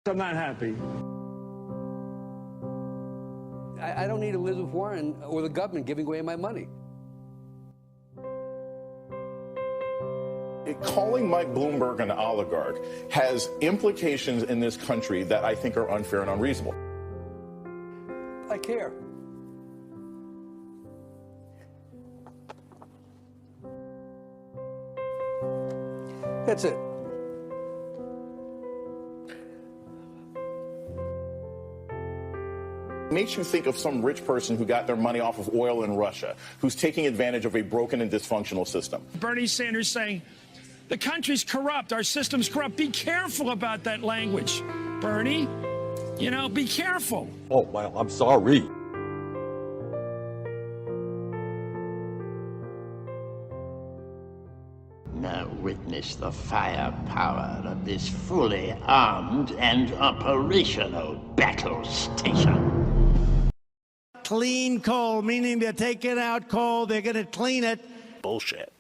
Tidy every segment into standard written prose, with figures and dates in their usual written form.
I'm not happy. I don't need Elizabeth Warren or the government giving away my money. Calling Mike Bloomberg an oligarch has implications in this country that I think are unfair and unreasonable. I care. That's it. Makes you think of some rich person who got their money off of oil in Russia, who's taking advantage of a broken and dysfunctional system. Bernie Sanders saying, the country's corrupt, our system's corrupt. Be careful about that language, Bernie. You know, be careful. Oh, well, I'm sorry. Now witness the firepower of this fully armed and operational battle station. Clean coal, meaning they're taking out coal, they're going to clean it. Bullshit.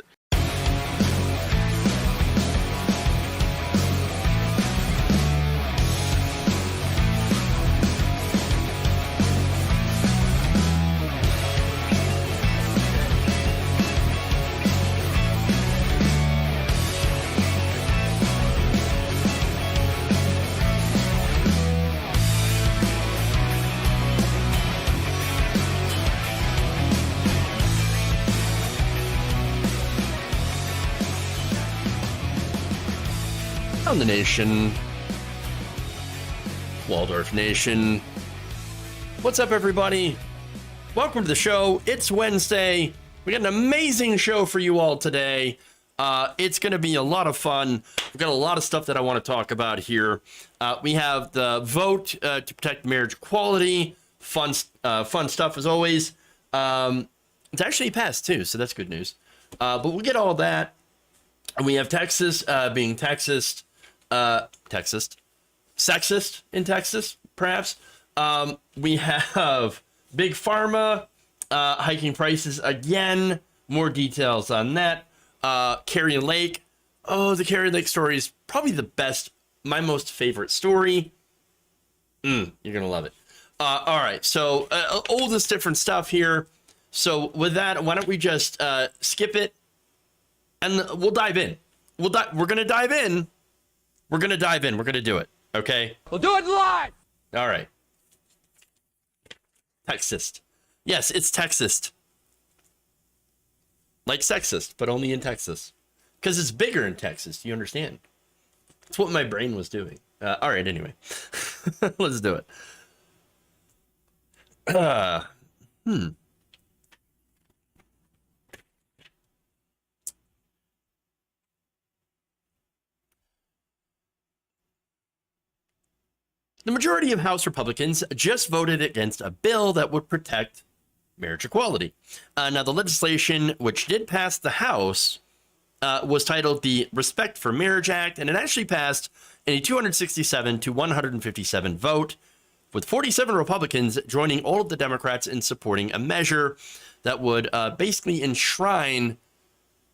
On the nation, Waldorf Nation. What's up, everybody? Welcome to the show. It's Wednesday. We got an amazing show for you all today. It's going to be a lot of fun. We've got a lot of stuff that I want to talk about here. We have the vote to protect marriage equality. Fun stuff as always. It's actually passed too, so that's good news. But we'll get all that. And we have Texas being sexist in Texas, perhaps. We have Big Pharma hiking prices again. More details on that. Carrie Lake. Oh, the Carrie Lake story is probably the best, my most favorite story. You're going to love it. All right, so all this different stuff here. So with that, why don't we just skip it and we'll dive in. We're going to dive in. We're going to dive in. We're going to do it. Okay? We'll do it live! All right. Texist. Yes, it's Texist. Like sexist, but only in Texas. Because it's bigger in Texas. You understand? That's what my brain was doing. All right, anyway. Let's do it. The majority of House Republicans just voted against a bill that would protect marriage equality. Now, the legislation, which did pass the House, was titled the Respect for Marriage Act, and it actually passed in a 267 to 157 vote, with 47 Republicans joining all of the Democrats in supporting a measure that would basically enshrine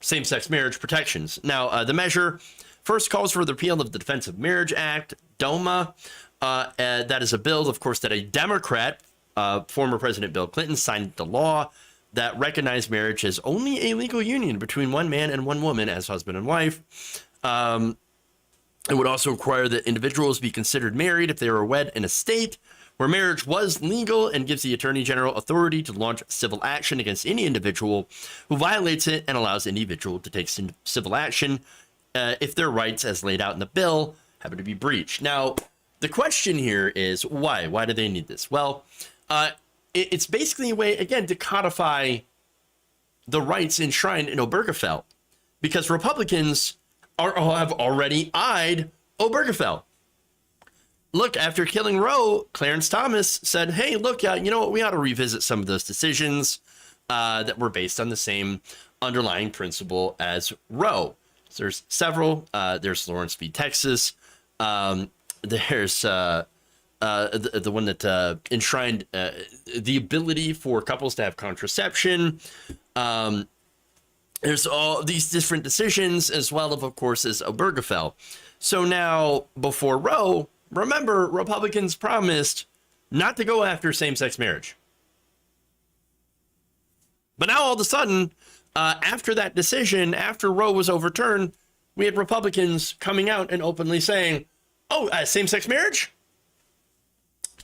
same-sex marriage protections. Now, the measure first calls for the repeal of the Defense of Marriage Act, DOMA. That is a bill, of course, that a Democrat, former President Bill Clinton, signed into law that recognized marriage as only a legal union between one man and one woman as husband and wife. It would also require that individuals be considered married if they were wed in a state where marriage was legal, and gives the Attorney General authority to launch civil action against any individual who violates it, and allows an individual to take civil action if their rights as laid out in the bill happen to be breached. Now, the question here is why? Why do they need this? Well, it's basically a way, again, to codify the rights enshrined in Obergefell, because Republicans have already eyed Obergefell. Look, after killing Roe, Clarence Thomas said, hey, look, you know what? We ought to revisit some of those decisions that were based on the same underlying principle as Roe. So there's several. There's Lawrence v. Texas. There's the one that enshrined the ability for couples to have contraception. There's all these different decisions, as well of course, as Obergefell. So now, before Roe, remember, Republicans promised not to go after same-sex marriage. But now all of a sudden, after that decision, after Roe was overturned, we had Republicans coming out and openly saying, "Oh, same-sex marriage?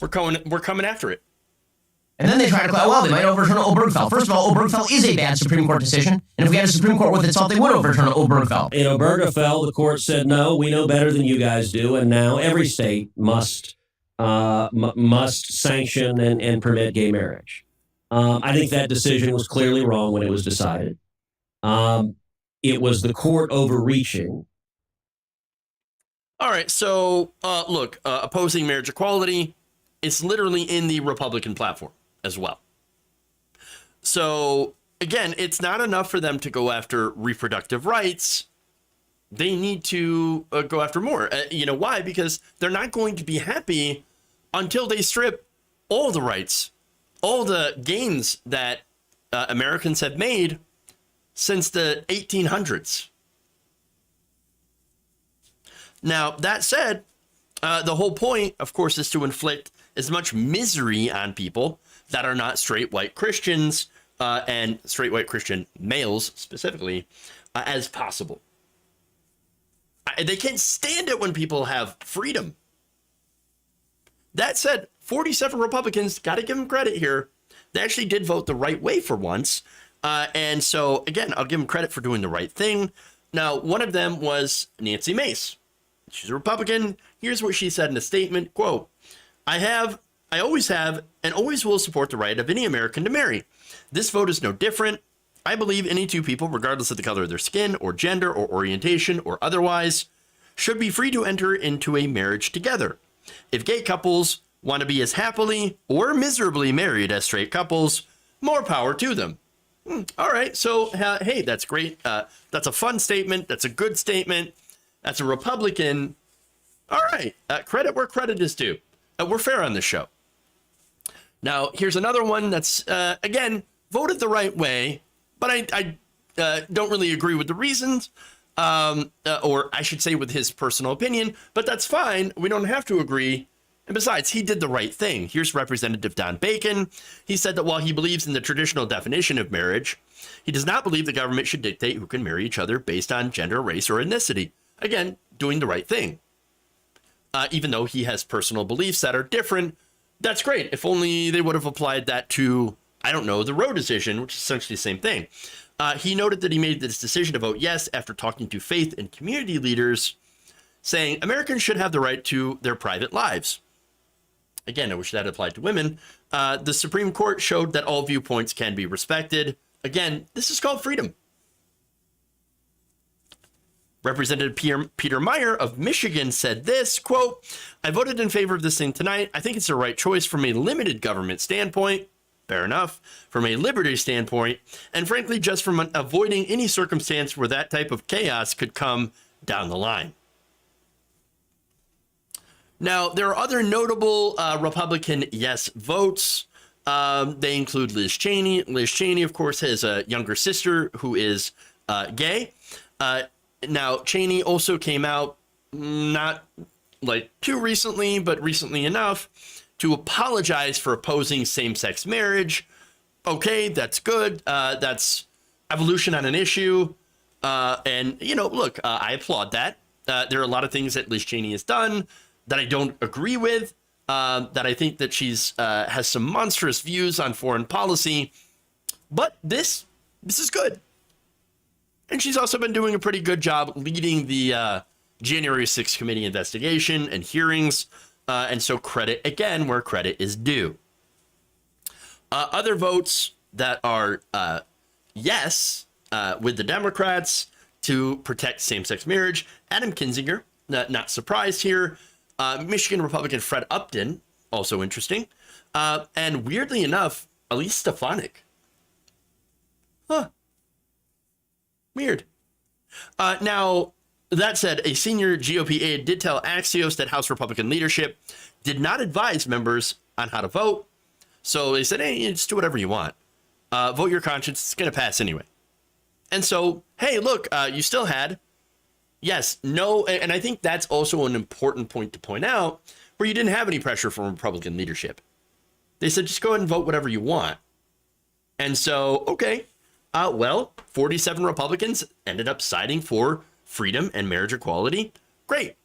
We're coming after it." And then they try to well, they might overturn Obergefell. First of all, Obergefell is a bad Supreme Court decision, and if we had a Supreme Court with its salt, they would overturn Obergefell. In Obergefell, the court said, no, we know better than you guys do, and now every state must sanction and permit gay marriage. I think that decision was clearly wrong when it was decided. It was the court overreaching. All right, so look, opposing marriage equality, it's literally in the Republican platform as well. So again, it's not enough for them to go after reproductive rights. They need to go after more. You know why? Because they're not going to be happy until they strip all the rights, all the gains that Americans have made since the 1800s. Now, that said, the whole point, of course, is to inflict as much misery on people that are not straight white Christians and straight white Christian males specifically as possible. They can't stand it when people have freedom. That said, 47 Republicans, got to give them credit here. They actually did vote the right way for once. And so, again, I'll give them credit for doing the right thing. Now, one of them was Nancy Mace. She's a Republican. Here's what she said in a statement, quote, I always have and always will support the right of any American to marry. This vote is no different. I believe any two people, regardless of the color of their skin or gender or orientation or otherwise, should be free to enter into a marriage together. If gay couples want to be as happily or miserably married as straight couples, more power to them. All right, so hey, that's great. That's a fun statement. That's a good statement. That's a Republican. All right, credit where credit is due. We're fair on this show. Now, here's another one that's, again, voted the right way, but I don't really agree with the reasons, or I should say with his personal opinion, but that's fine. We don't have to agree. And besides, he did the right thing. Here's Representative Don Bacon. He said that while he believes in the traditional definition of marriage, he does not believe the government should dictate who can marry each other based on gender, race, or ethnicity. Again, doing the right thing. Even though he has personal beliefs that are different, that's great. If only they would have applied that to, I don't know, the Roe decision, which is essentially the same thing. He noted that he made this decision to vote yes after talking to faith and community leaders, saying Americans should have the right to their private lives. Again, I wish that applied to women. The Supreme Court showed that all viewpoints can be respected. Again, this is called freedom. Representative Peter Meyer of Michigan said this, quote, I voted in favor of this thing tonight. I think it's the right choice from a limited government standpoint. Fair enough. From a liberty standpoint, and frankly, just from avoiding any circumstance where that type of chaos could come down the line. Now, there are other notable Republican yes votes. They include Liz Cheney. Liz Cheney, of course, has a younger sister who is gay. Now, Cheney also came out not like too recently, but recently enough to apologize for opposing same-sex marriage. Okay, that's good. That's evolution on an issue. And, you know, look, I applaud that. There are a lot of things that Liz Cheney has done that I don't agree with, that I think that she's has some monstrous views on foreign policy. But this is good. And she's also been doing a pretty good job leading the January 6th committee investigation and hearings. And so credit, again, where credit is due. Other votes that are yes with the Democrats to protect same-sex marriage. Adam Kinzinger, not surprised here. Michigan Republican Fred Upton, also interesting. And weirdly enough, Elise Stefanik. Huh. Weird. Now, that said, a senior GOP aide did tell Axios that House Republican leadership did not advise members on how to vote. So they said, hey, just do whatever you want. Vote your conscience. It's going to pass anyway. And so, hey, look, you still had Yes, no, and I think that's also an important point to point out, where you didn't have any pressure from Republican leadership. They said, just go ahead and vote whatever you want. And so, okay, well, 47 Republicans ended up siding for freedom and marriage equality. Great.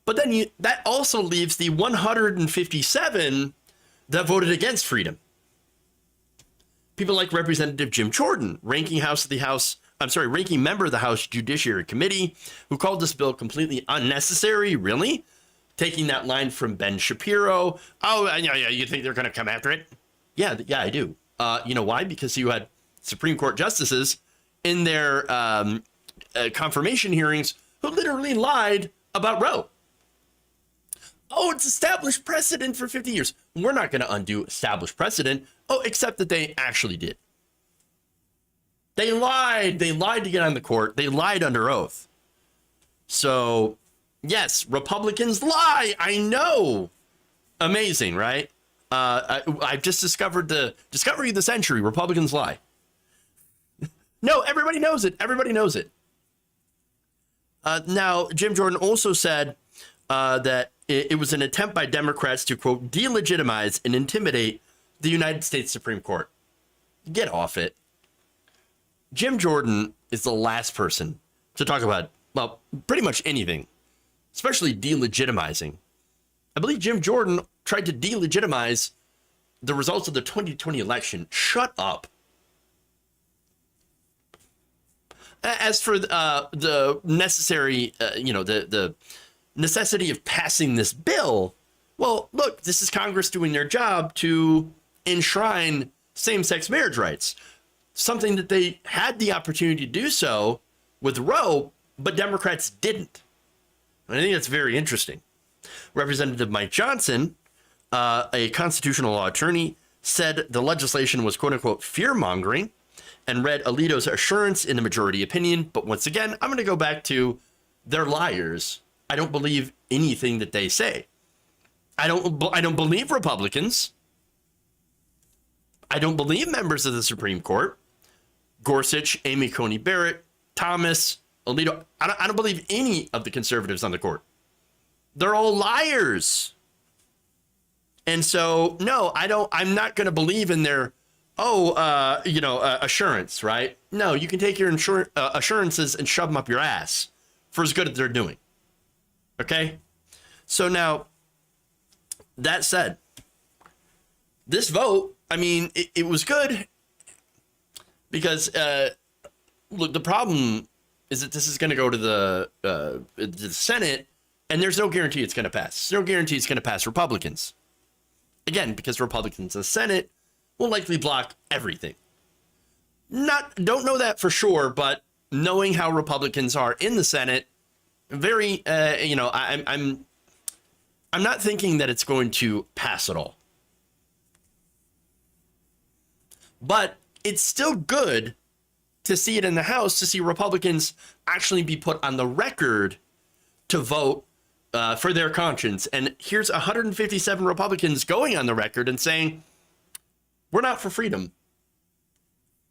But then that also leaves the 157 that voted against freedom. People like Representative Jim Jordan, ranking member of the House Judiciary Committee, who called this bill completely unnecessary. Really? Taking that line from Ben Shapiro. Oh, yeah, you think they're going to come after it? Yeah, I do. You know why? Because you had Supreme Court justices in their confirmation hearings who literally lied about Roe. Oh, it's established precedent for 50 years. We're not going to undo established precedent. Oh, except that they actually did. They lied. They lied to get on the court. They lied under oath. So, yes, Republicans lie. I know. Amazing, right? I've just discovered the discovery of the century. Republicans lie. No, everybody knows it. Everybody knows it. Now, Jim Jordan also said that it was an attempt by Democrats to, quote, delegitimize and intimidate the United States Supreme Court. Get off it. Jim Jordan is the last person to talk about, well, pretty much anything, especially delegitimizing. I believe Jim Jordan tried to delegitimize the results of the 2020 election. Shut up. As for the necessary, the necessity of passing this bill, well, look, this is Congress doing their job to enshrine same-sex marriage rights, something that they had the opportunity to do so with Roe, but Democrats didn't. And I think that's very interesting. Representative Mike Johnson, a constitutional law attorney, said the legislation was, quote unquote, fear-mongering, and read Alito's assurance in the majority opinion. But once again, I'm going to go back to they're liars. I don't believe anything that they say. I don't believe Republicans. I don't believe members of the Supreme Court. Gorsuch, Amy Coney Barrett, Thomas, Alito. I don't believe any of the conservatives on the court. They're all liars. And so, no, I'm not going to believe in their, assurance, right? No, you can take your assurances and shove them up your ass for as good as they're doing. Okay? So now, that said, this vote, I mean, it was good because, look, the problem is that this is going to go to the Senate, and there's no guarantee it's going to pass. There's no guarantee it's going to pass Republicans. Again, because Republicans in the Senate will likely block everything. Don't know that for sure, but knowing how Republicans are in the Senate, very, I'm not thinking that it's going to pass at all. But it's still good to see it in the House, to see Republicans actually be put on the record to vote for their conscience. And here's 157 Republicans going on the record and saying, we're not for freedom.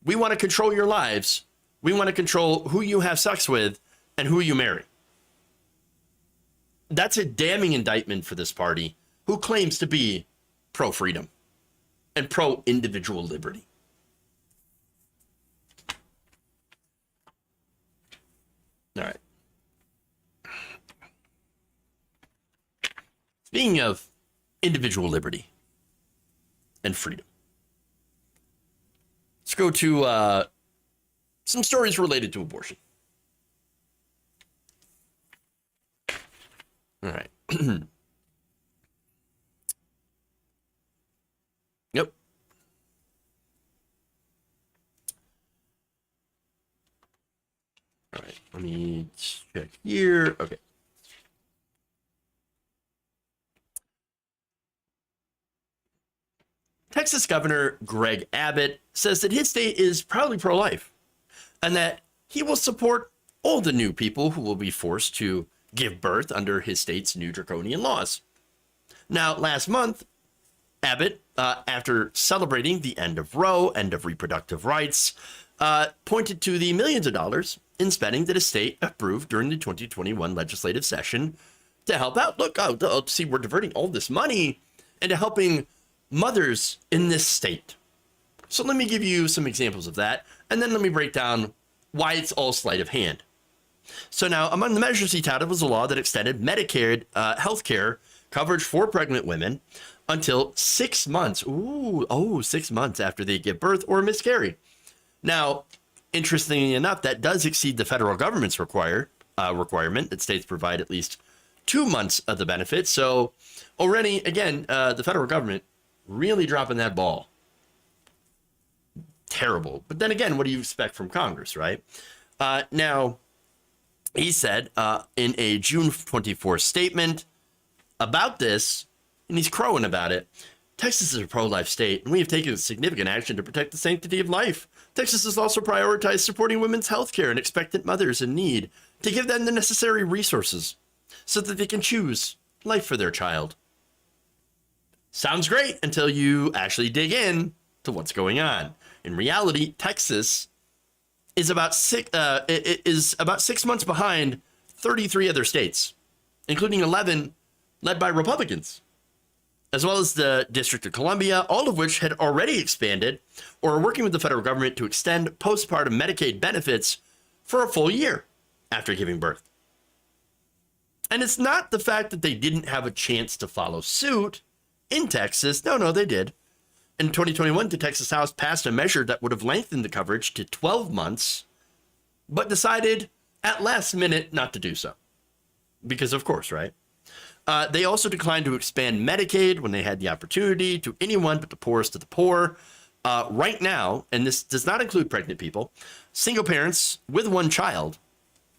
We want to control your lives. We want to control who you have sex with and who you marry. That's a damning indictment for this party, who claims to be pro-freedom and pro-individual liberty. All right. Speaking of individual liberty and freedom, let's go to some stories related to abortion. All right. Yep. All right. Let me check here. Okay. Texas Governor Greg Abbott says that his state is proudly pro-life and that he will support all the new people who will be forced to give birth under his state's new draconian laws. Now, last month, Abbott, after celebrating the end of Roe, end of reproductive rights, pointed to the millions of dollars in spending that a state approved during the 2021 legislative session to help out. Look, see, we're diverting all this money into helping mothers in this state. So let me give you some examples of that, and then let me break down why it's all sleight of hand. So now, among the measures he touted was a law that extended Medicare health care coverage for pregnant women until 6 months. 6 months after they give birth or miscarry. Now, interestingly enough, that does exceed the federal government's requirement that states provide at least 2 months of the benefit. So already, again, the federal government really dropping that ball. Terrible. But then again, what do you expect from Congress, right? Now, he said in a June 24 statement about this, and he's crowing about it, Texas is a pro-life state, and we have taken significant action to protect the sanctity of life. Texas has also prioritized supporting women's health care and expectant mothers in need to give them the necessary resources so that they can choose life for their child. Sounds great until you actually dig in to what's going on. In reality, Texas is about 6 months behind 33 other states, including 11 led by Republicans, as well as the District of Columbia, all of which had already expanded or are working with the federal government to extend postpartum Medicaid benefits for a full year after giving birth. And it's not the fact that they didn't have a chance to follow suit in Texas. No, they did. In 2021, the Texas House passed a measure that would have lengthened the coverage to 12 months, but decided at last minute not to do so. Because of course, right? They also declined to expand Medicaid when they had the opportunity to anyone but the poorest of the poor. Right now, and this does not include pregnant people, single parents with one child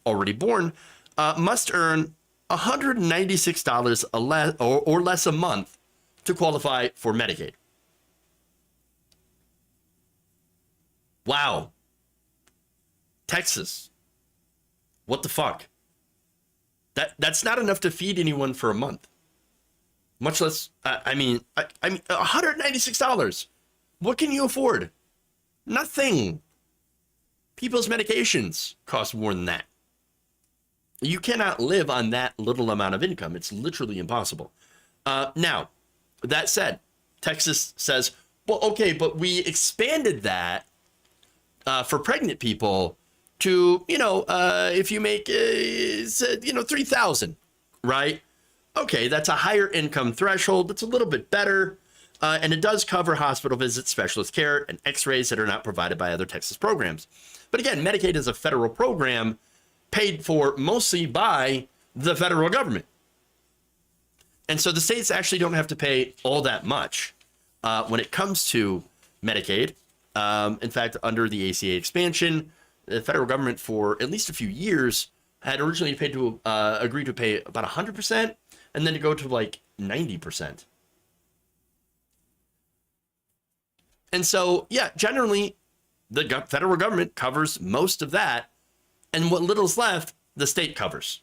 already born must earn $196 or less a month to qualify for Medicaid. Wow. Texas. What the fuck? That's not enough to feed anyone for a month. Much less, I mean, $196. What can you afford? Nothing. People's medications cost more than that. You cannot live on that little amount of income. It's literally impossible. Now, that said, Texas says, well, okay, but we expanded that for pregnant people to, if you make, $3,000, right? Okay, that's a higher income threshold. That's a little bit better. And it does cover hospital visits, specialist care, and x-rays that are not provided by other Texas programs. But again, Medicaid is a federal program paid for mostly by the federal government. And so the states actually don't have to pay all that much when it comes to Medicaid. In fact, under the ACA expansion, the federal government for at least a few years had originally agreed to pay about 100% and then to go to like 90%. And so, yeah, generally, the federal government covers most of that, and what little's left, the state covers.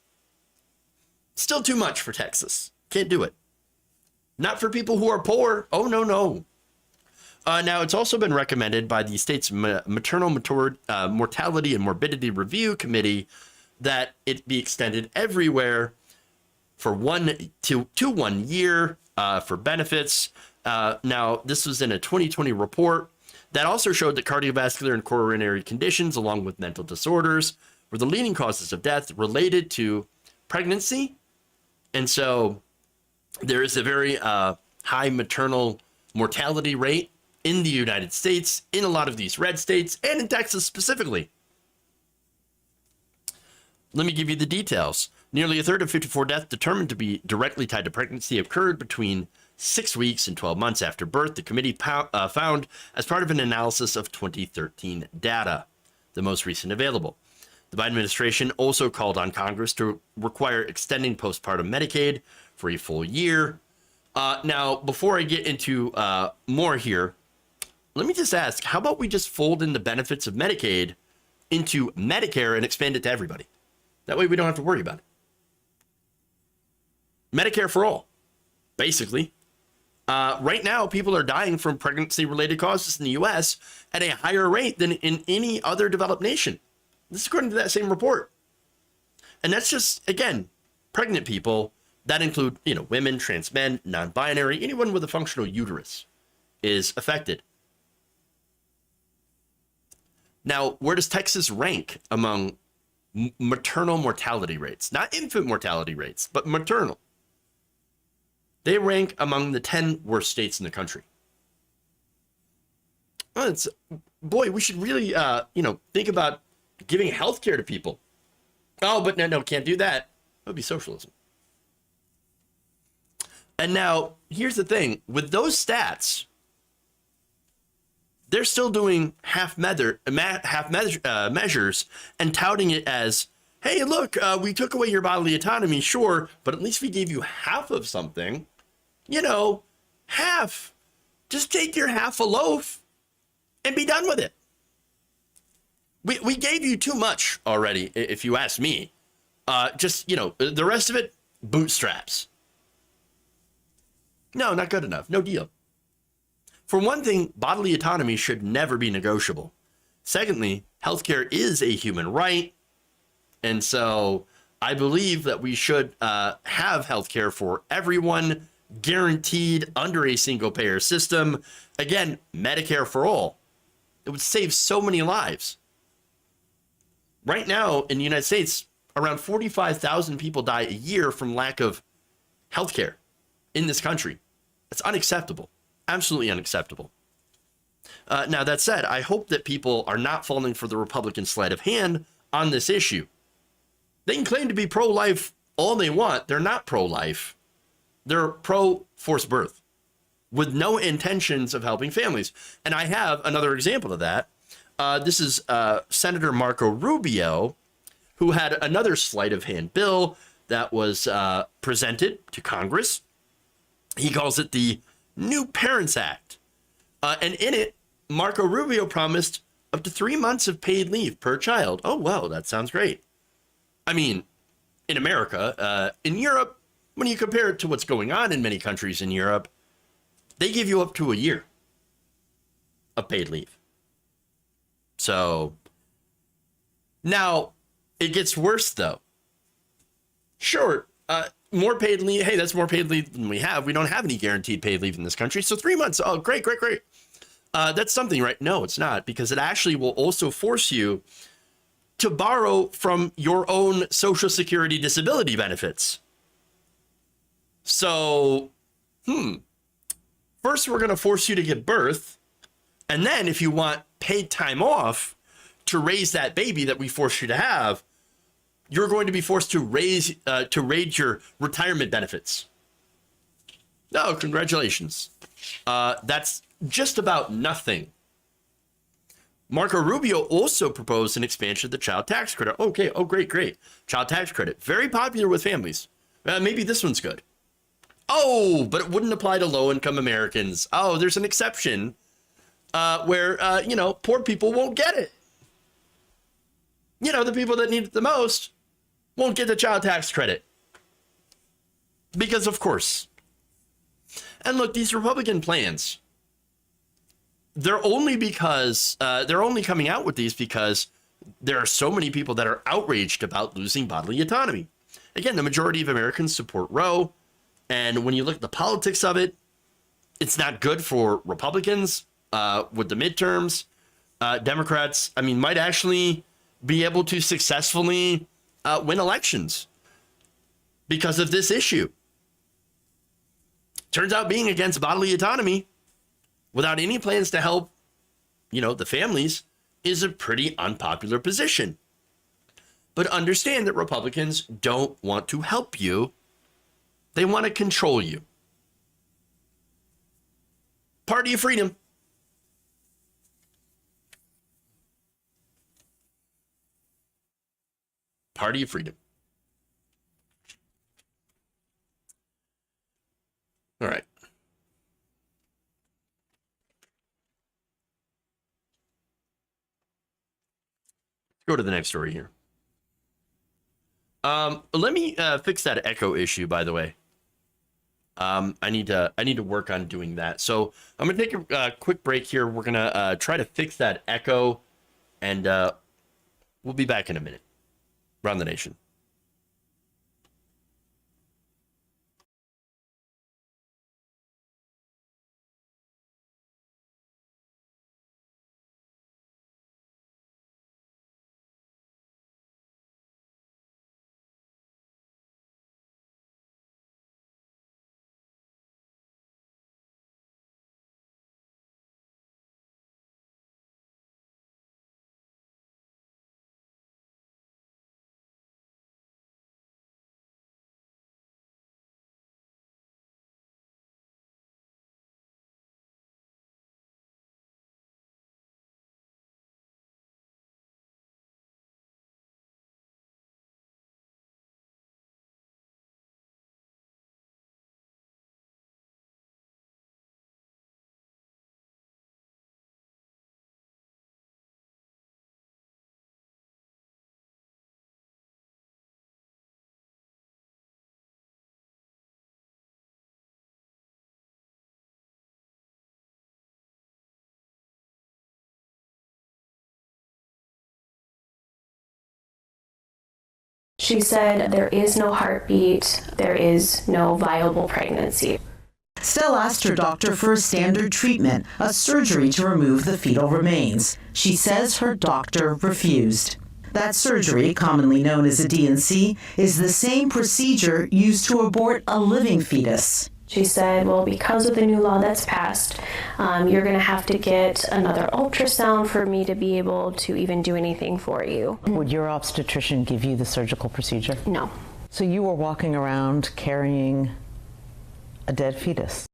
Still too much for Texas. Can't do it. Not for people who are poor. Oh, no. Now, it's also been recommended by the state's Maternal Mortality and Morbidity Review Committee that it be extended everywhere for 1 year for benefits. Now, this was in a 2020 report that also showed that cardiovascular and coronary conditions, along with mental disorders, were the leading causes of death related to pregnancy. And so there is a very high maternal mortality rate in the United States, in a lot of these red states, and in Texas specifically. Let me give you the details. Nearly a third of 54 deaths determined to be directly tied to pregnancy occurred between 6 weeks and 12 months after birth, the committee found as part of an analysis of 2013 data, the most recent available. The Biden administration also called on Congress to require extending postpartum Medicaid for a full year. Now, before I get into more here, let me just ask, how about we just fold in the benefits of Medicaid into Medicare and expand it to everybody? That way we don't have to worry about it. Medicare for all, basically. Right now, people are dying from pregnancy-related causes in the U.S. at a higher rate than in any other developed nation. This is according to that same report. And that's just, again, pregnant people. That include, women, trans men, non-binary, anyone with a functional uterus is affected. Now, where does Texas rank among maternal mortality rates? Not infant mortality rates, but maternal. They rank among the 10 worst states in the country. Well, we should really, think about giving health care to people. Oh, but no, can't do that. That would be socialism. And now, here's the thing. With those stats, they're still doing half measures and touting it as, hey, look, we took away your bodily autonomy, sure, but at least we gave you half of something. Half. Just take your half a loaf and be done with it. We gave you too much already, if you ask me. The rest of it, bootstraps. No, not good enough. No deal. For one thing, bodily autonomy should never be negotiable. Secondly, healthcare is a human right. And so I believe that we should have healthcare for everyone, guaranteed under a single payer system. Again, Medicare for all. It would save so many lives. Right now in the United States, around 45,000 people die a year from lack of healthcare in this country. It's unacceptable. Absolutely unacceptable. Now, that said, I hope that people are not falling for the Republican sleight of hand on this issue. They can claim to be pro-life all they want. They're not pro-life. They're pro-forced birth with no intentions of helping families. And I have another example of that. This is Senator Marco Rubio, who had another sleight of hand bill that was presented to Congress. He calls it the New Parents Act. And in it, Marco Rubio promised up to 3 months of paid leave per child. Oh, wow, that sounds great. I mean, in America, in Europe, when you compare it to what's going on in many countries in Europe, they give you up to a year of paid leave. So now it gets worse, though. Sure, more paid leave. Hey, that's more paid leave than we have. We don't have any guaranteed paid leave in this country. So 3 months. Oh, great. That's something, right? No, it's not, because it actually will also force you to borrow from your own Social Security disability benefits. So, first we're going to force you to give birth. And then if you want paid time off to raise that baby that we forced you to have, you're going to be forced to raise your retirement benefits. No, congratulations. That's just about nothing. Marco Rubio also proposed an expansion of the child tax credit. Okay, oh, great. Child tax credit, very popular with families. Maybe this one's good. Oh, but it wouldn't apply to low-income Americans. Oh, there's an exception where, poor people won't get it. The people that need it the most won't get the child tax credit. Because, of course. And look, these Republican plans, they're only coming out with these because there are so many people that are outraged about losing bodily autonomy. Again, the majority of Americans support Roe. And when you look at the politics of it, it's not good for Republicans with the midterms. Democrats, might actually be able to successfully win elections because of this issue. Turns out being against bodily autonomy without any plans to help, the families is a pretty unpopular position. But understand that Republicans don't want to help you. They want to control you. Party of freedom. Party of freedom. All right. Go to the next story here. Let me fix that echo issue, by the way. I need to work on doing that. So I'm gonna take a quick break here. We're gonna try to fix that echo, and We'll be back in a minute. Run the nation. She said there is no heartbeat, there is no viable pregnancy. Stell asked her doctor for a standard treatment, a surgery to remove the fetal remains. She says her doctor refused. That surgery, commonly known as a D&C, is the same procedure used to abort a living fetus. She said, well, because of the new law that's passed, you're going to have to get another ultrasound for me to be able to even do anything for you. Would your obstetrician give you the surgical procedure? No. So you were walking around carrying a dead fetus?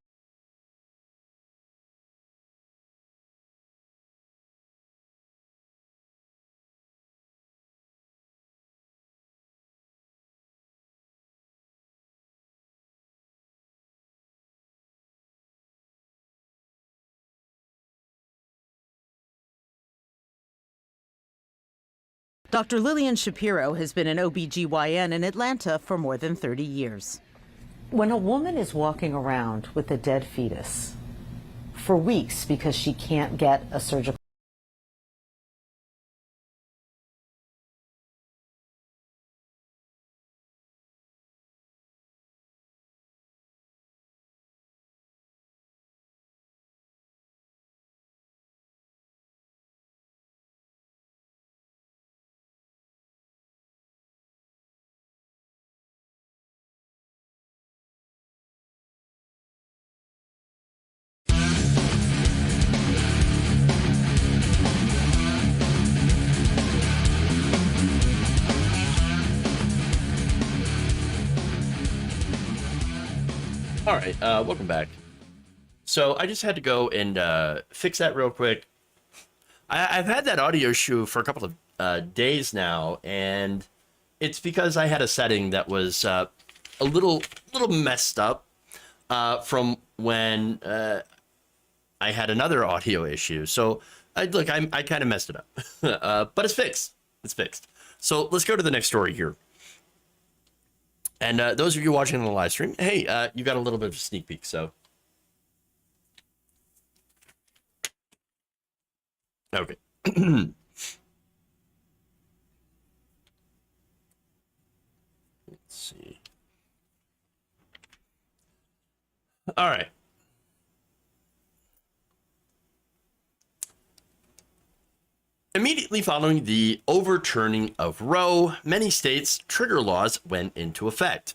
Dr. Lillian Shapiro has been an OBGYN in Atlanta for more than 30 years. When a woman is walking around with a dead fetus for weeks because she can't get a surgical All right, welcome back. So I just had to go and fix that real quick. I've had that audio issue for a couple of days now, and it's because I had a setting that was a little messed up from when I had another audio issue. So I kind of messed it up, but it's fixed. It's fixed. So let's go to the next story here. And those of you watching on the live stream, hey, you got a little bit of a sneak peek, so. Okay. Let's see. All right. Immediately following the overturning of Roe, many states' trigger laws went into effect.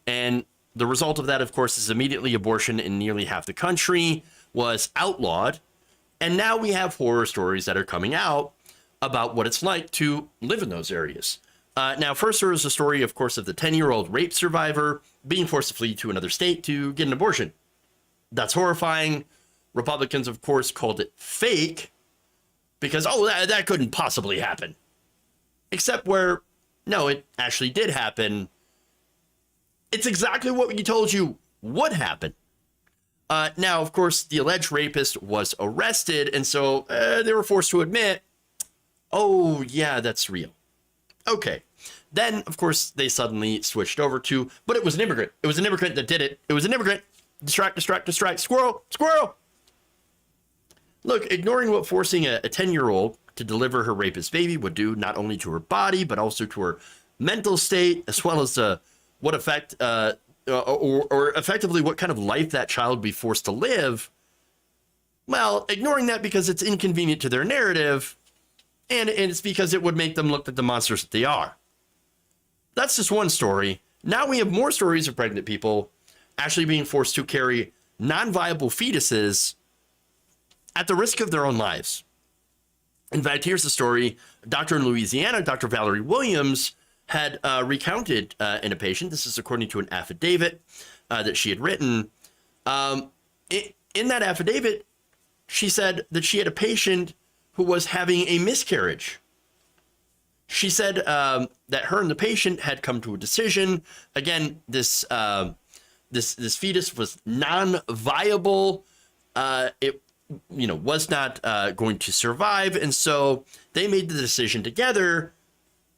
And the result of that, of course, is immediately abortion in nearly half the country was outlawed. And now we have horror stories that are coming out about what it's like to live in those areas. Now, first, there was a story, of course, of the 10-year-old rape survivor being forced to flee to another state to get an abortion. That's horrifying. Republicans, of course, called it fake. Because, that couldn't possibly happen. Except where, no, it actually did happen. It's exactly what we told you would happen. Now, of course, the alleged rapist was arrested, and so they were forced to admit, oh, yeah, that's real. Okay. Then, of course, they suddenly switched over to, but it was an immigrant. It was an immigrant that did it. It was an immigrant. Distract, squirrel. Look, ignoring what forcing a 10-year-old to deliver her rapist baby would do not only to her body, but also to her mental state, as well as what effect or effectively what kind of life that child would be forced to live. Well, ignoring that because it's inconvenient to their narrative, and it's because it would make them look like the monsters that they are. That's just one story. Now we have more stories of pregnant people actually being forced to carry non-viable fetuses at the risk of their own lives. In fact, here's the story. A doctor in Louisiana, Dr. Valerie Williams, had recounted in a patient. This is according to an affidavit that she had written. In that affidavit, she said that she had a patient who was having a miscarriage. She said that her and the patient had come to a decision. Again, this fetus was non-viable. It was not going to survive, and so they made the decision together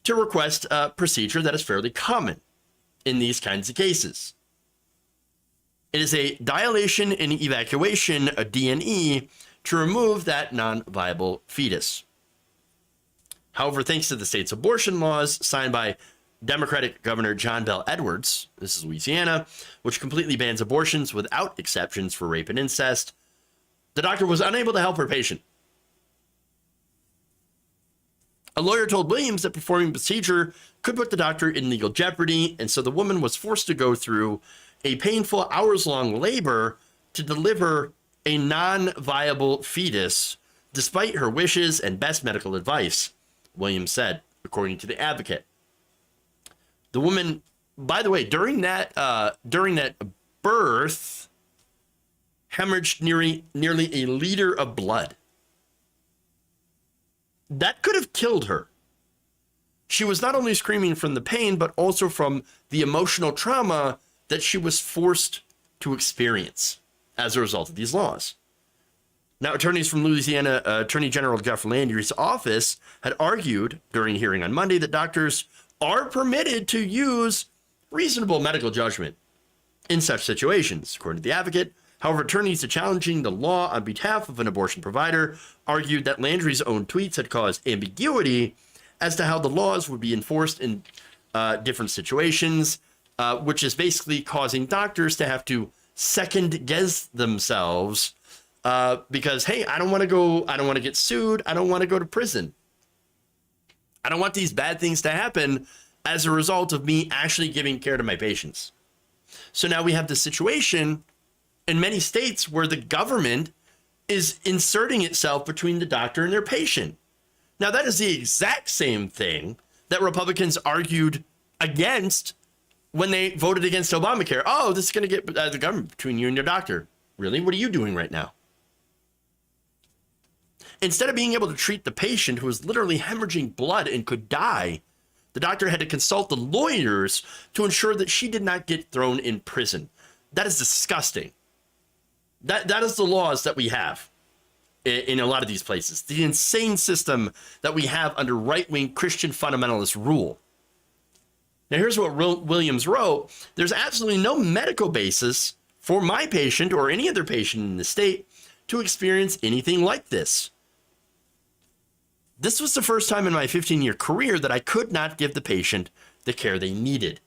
to request a procedure that is fairly common in these kinds of cases. It is a dilation and evacuation, a D&E, to remove that non-viable fetus. However, thanks to the state's abortion laws signed by Democratic Governor John Bel Edwards, this is Louisiana, which completely bans abortions without exceptions for rape and incest, the doctor was unable to help her patient. A lawyer told Williams that performing the procedure could put the doctor in legal jeopardy, and so the woman was forced to go through a painful hours-long labor to deliver a non-viable fetus, despite her wishes and best medical advice, Williams said, according to the Advocate. The woman, by the way, during that birth, hemorrhaged nearly a liter of blood. That could have killed her. She was not only screaming from the pain, but also from the emotional trauma that she was forced to experience as a result of these laws. Now, attorneys from Louisiana Attorney General Jeff Landry's office had argued during a hearing on Monday that doctors are permitted to use reasonable medical judgment in such situations, according to the Advocate. However, attorneys challenging the law on behalf of an abortion provider argued that Landry's own tweets had caused ambiguity as to how the laws would be enforced in different situations, which is basically causing doctors to have to second guess themselves because, hey, I don't want to get sued. I don't want to go to prison. I don't want these bad things to happen as a result of me actually giving care to my patients. So now we have this situation in many states where the government is inserting itself between the doctor and their patient. Now, that is the exact same thing that Republicans argued against when they voted against Obamacare. Oh, this is going to get the government between you and your doctor. Really? What are you doing right now? Instead of being able to treat the patient who was literally hemorrhaging blood and could die, the doctor had to consult the lawyers to ensure that she did not get thrown in prison. That is disgusting. That is the laws that we have in a lot of these places. The insane system that we have under right-wing Christian fundamentalist rule. Now, here's what Williams wrote. There's absolutely no medical basis for my patient or any other patient in the state to experience anything like this. This was the first time in my 15-year career that I could not give the patient the care they needed.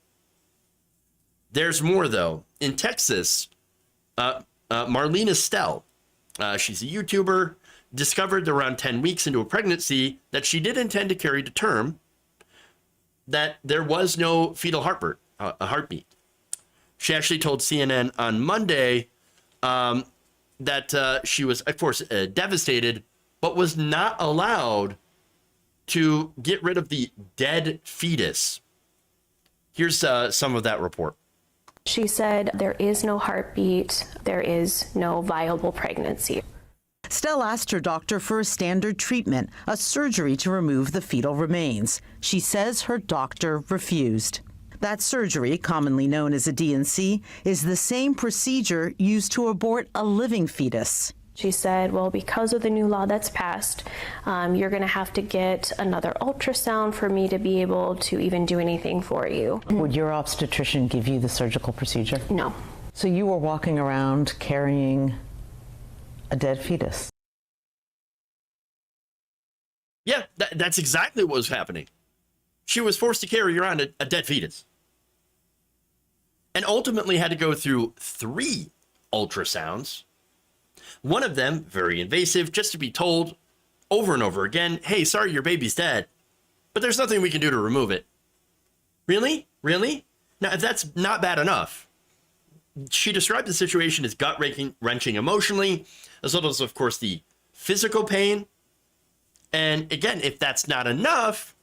There's more, though. In Texas, Marlene Estelle, she's a YouTuber, discovered around 10 weeks into a pregnancy that she did intend to carry to term, that there was no fetal heartbeat. She actually told CNN on Monday that she was, of course, devastated, but was not allowed to get rid of the dead fetus. Here's some of that report. She said, there is no heartbeat, there is no viable pregnancy. Stell asked her doctor for a standard treatment, a surgery to remove the fetal remains. She says her doctor refused. That surgery, commonly known as a D&C, is the same procedure used to abort a living fetus. She said, well, because of the new law that's passed, you're going to have to get another ultrasound for me to be able to even do anything for you. Would your obstetrician give you the surgical procedure? No. So you were walking around carrying a dead fetus? Yeah, that's exactly what was happening. She was forced to carry around a dead fetus and ultimately had to go through 3 ultrasounds. One of them, very invasive, just to be told over and over again, hey, sorry, your baby's dead, but there's nothing we can do to remove it. Really? Really? Now, if that's not bad enough, she described the situation as gut-wrenching emotionally, as well as, of course, the physical pain. And again, if that's not enough,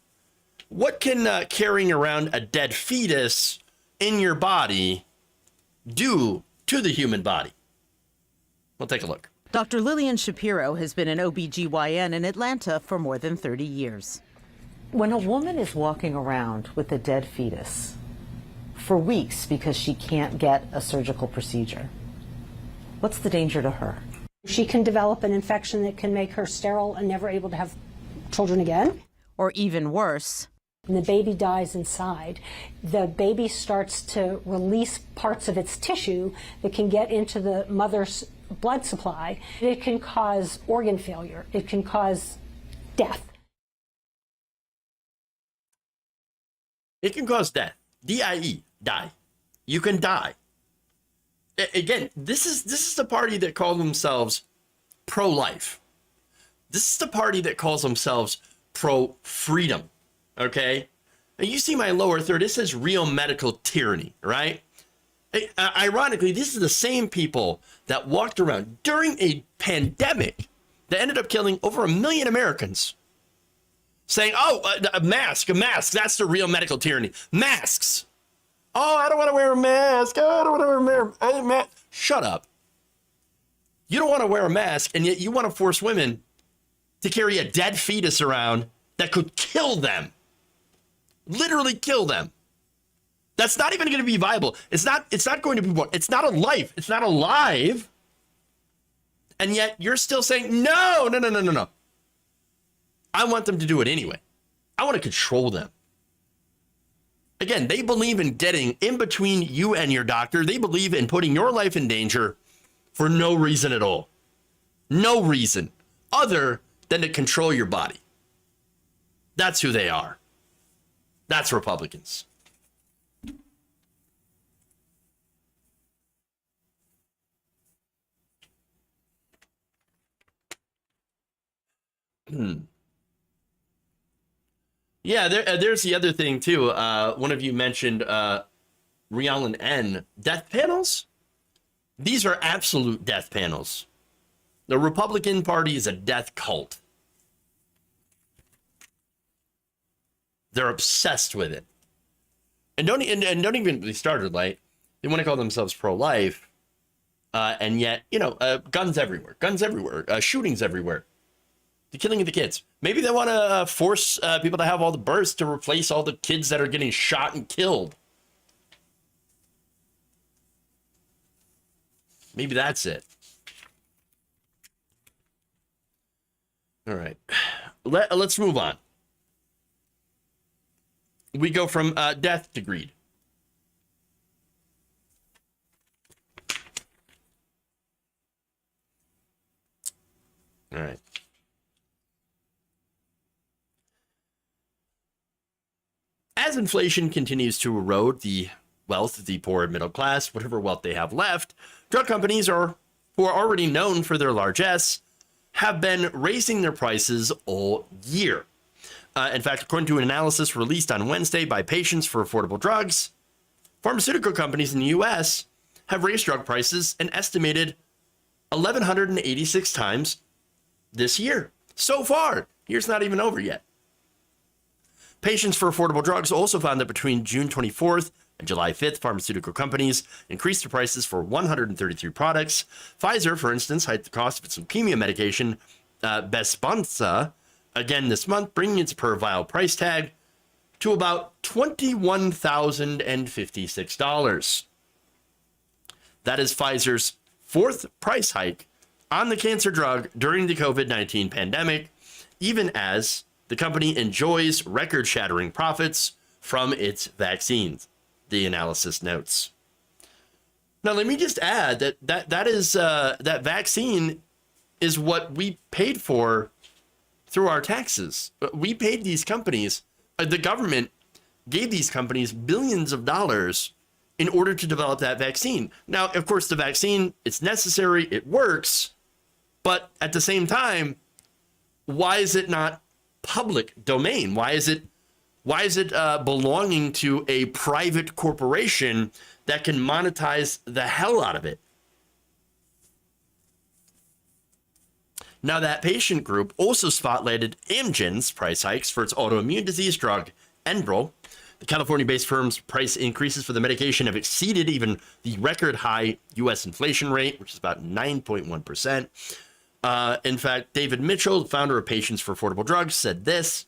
what can carrying around a dead fetus in your body do to the human body? We'll take a look. Dr. Lillian Shapiro has been an OBGYN in Atlanta for more than 30 years. When a woman is walking around with a dead fetus for weeks because she can't get a surgical procedure, what's the danger to her? She can develop an infection that can make her sterile and never able to have children again. Or even worse, when the baby dies inside, the baby starts to release parts of its tissue that can get into the mother's blood supply. It can cause organ failure. It can cause death. It can cause death. D-I-E, die. You can die. Again, this is the party that call themselves pro-life. This is the party that calls themselves pro-freedom, okay? Now you see my lower third, it says real medical tyranny, right? Ironically, these are the same people that walked around during a pandemic that ended up killing over 1 million Americans, saying, oh, a mask, that's the real medical tyranny. Masks. Oh, I don't want to wear a mask. Oh, I don't want to wear a mask. Shut up. You don't want to wear a mask, and yet you want to force women to carry a dead fetus around that could kill them. Literally kill them. That's not even going to be viable. It's not going to be born. It's not a life. It's not alive. And yet you're still saying, no. I want them to do it anyway. I want to control them. Again, they believe in getting in between you and your doctor. They believe in putting your life in danger for no reason at all. No reason other than to control your body. That's who they are. That's Republicans. Yeah, there's the other thing too. One of you mentioned Rhiannon N. Death panels. These are absolute death panels. The Republican Party is a death cult. They're obsessed with it, and don't even be started. Like, they want to call themselves pro-life, and yet guns everywhere, shootings everywhere. The killing of the kids. Maybe they want to force people to have all the births to replace all the kids that are getting shot and killed. Maybe that's it. All right. Let's move on. We go from death to greed. All right. As inflation continues to erode the wealth of the poor and middle class, whatever wealth they have left, drug companies who are already known for their largesse have been raising their prices all year. In fact, according to an analysis released on Wednesday by Patients for Affordable Drugs, pharmaceutical companies in the U.S. have raised drug prices an estimated 1,186 times this year. So far, year's not even over yet. Patients for Affordable Drugs also found that between June 24th and July 5th, pharmaceutical companies increased their prices for 133 products. Pfizer, for instance, hiked the cost of its leukemia medication, Besponsa, again this month, bringing its per vial price tag to about $21,056. That is Pfizer's 4th price hike on the cancer drug during the COVID-19 pandemic, even as the company enjoys record-shattering profits from its vaccines, the analysis notes. Now, let me just add that vaccine is what we paid for through our taxes. We paid these companies, the government gave these companies billions of dollars in order to develop that vaccine. Now, of course, the vaccine, it's necessary, it works, but at the same time, why is it not public domain? Why is it belonging to a private corporation that can monetize the hell out of it? Now, that patient group also spotlighted Amgen's price hikes for its autoimmune disease drug, Enbrel. The California-based firm's price increases for the medication have exceeded even the record high U.S. inflation rate, which is about 9.1%. In fact, David Mitchell, founder of Patients for Affordable Drugs, said this: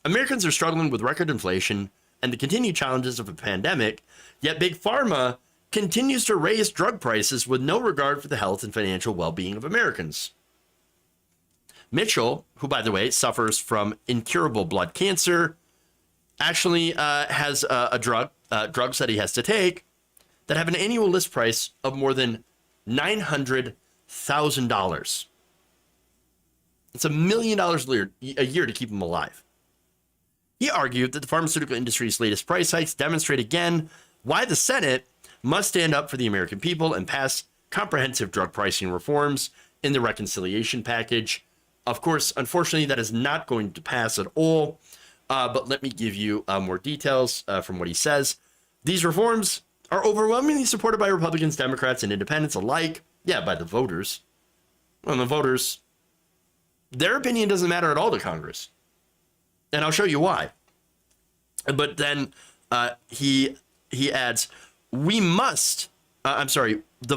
Americans are struggling with record inflation and the continued challenges of a pandemic, yet Big Pharma continues to raise drug prices with no regard for the health and financial well-being of Americans. Mitchell, who, by the way, suffers from incurable blood cancer, actually has drugs that he has to take that have an annual list price of more than $900,000. It's $1 million a year to keep him alive. He argued that the pharmaceutical industry's latest price hikes demonstrate again why the Senate must stand up for the American people and pass comprehensive drug pricing reforms in the reconciliation package. Of course, unfortunately, that is not going to pass at all. But let me give you more details from what he says. These reforms are overwhelmingly supported by Republicans, Democrats, and independents alike. Yeah, by the voters. Well, the voters, their opinion doesn't matter at all to Congress. And I'll show you why. But then he adds, the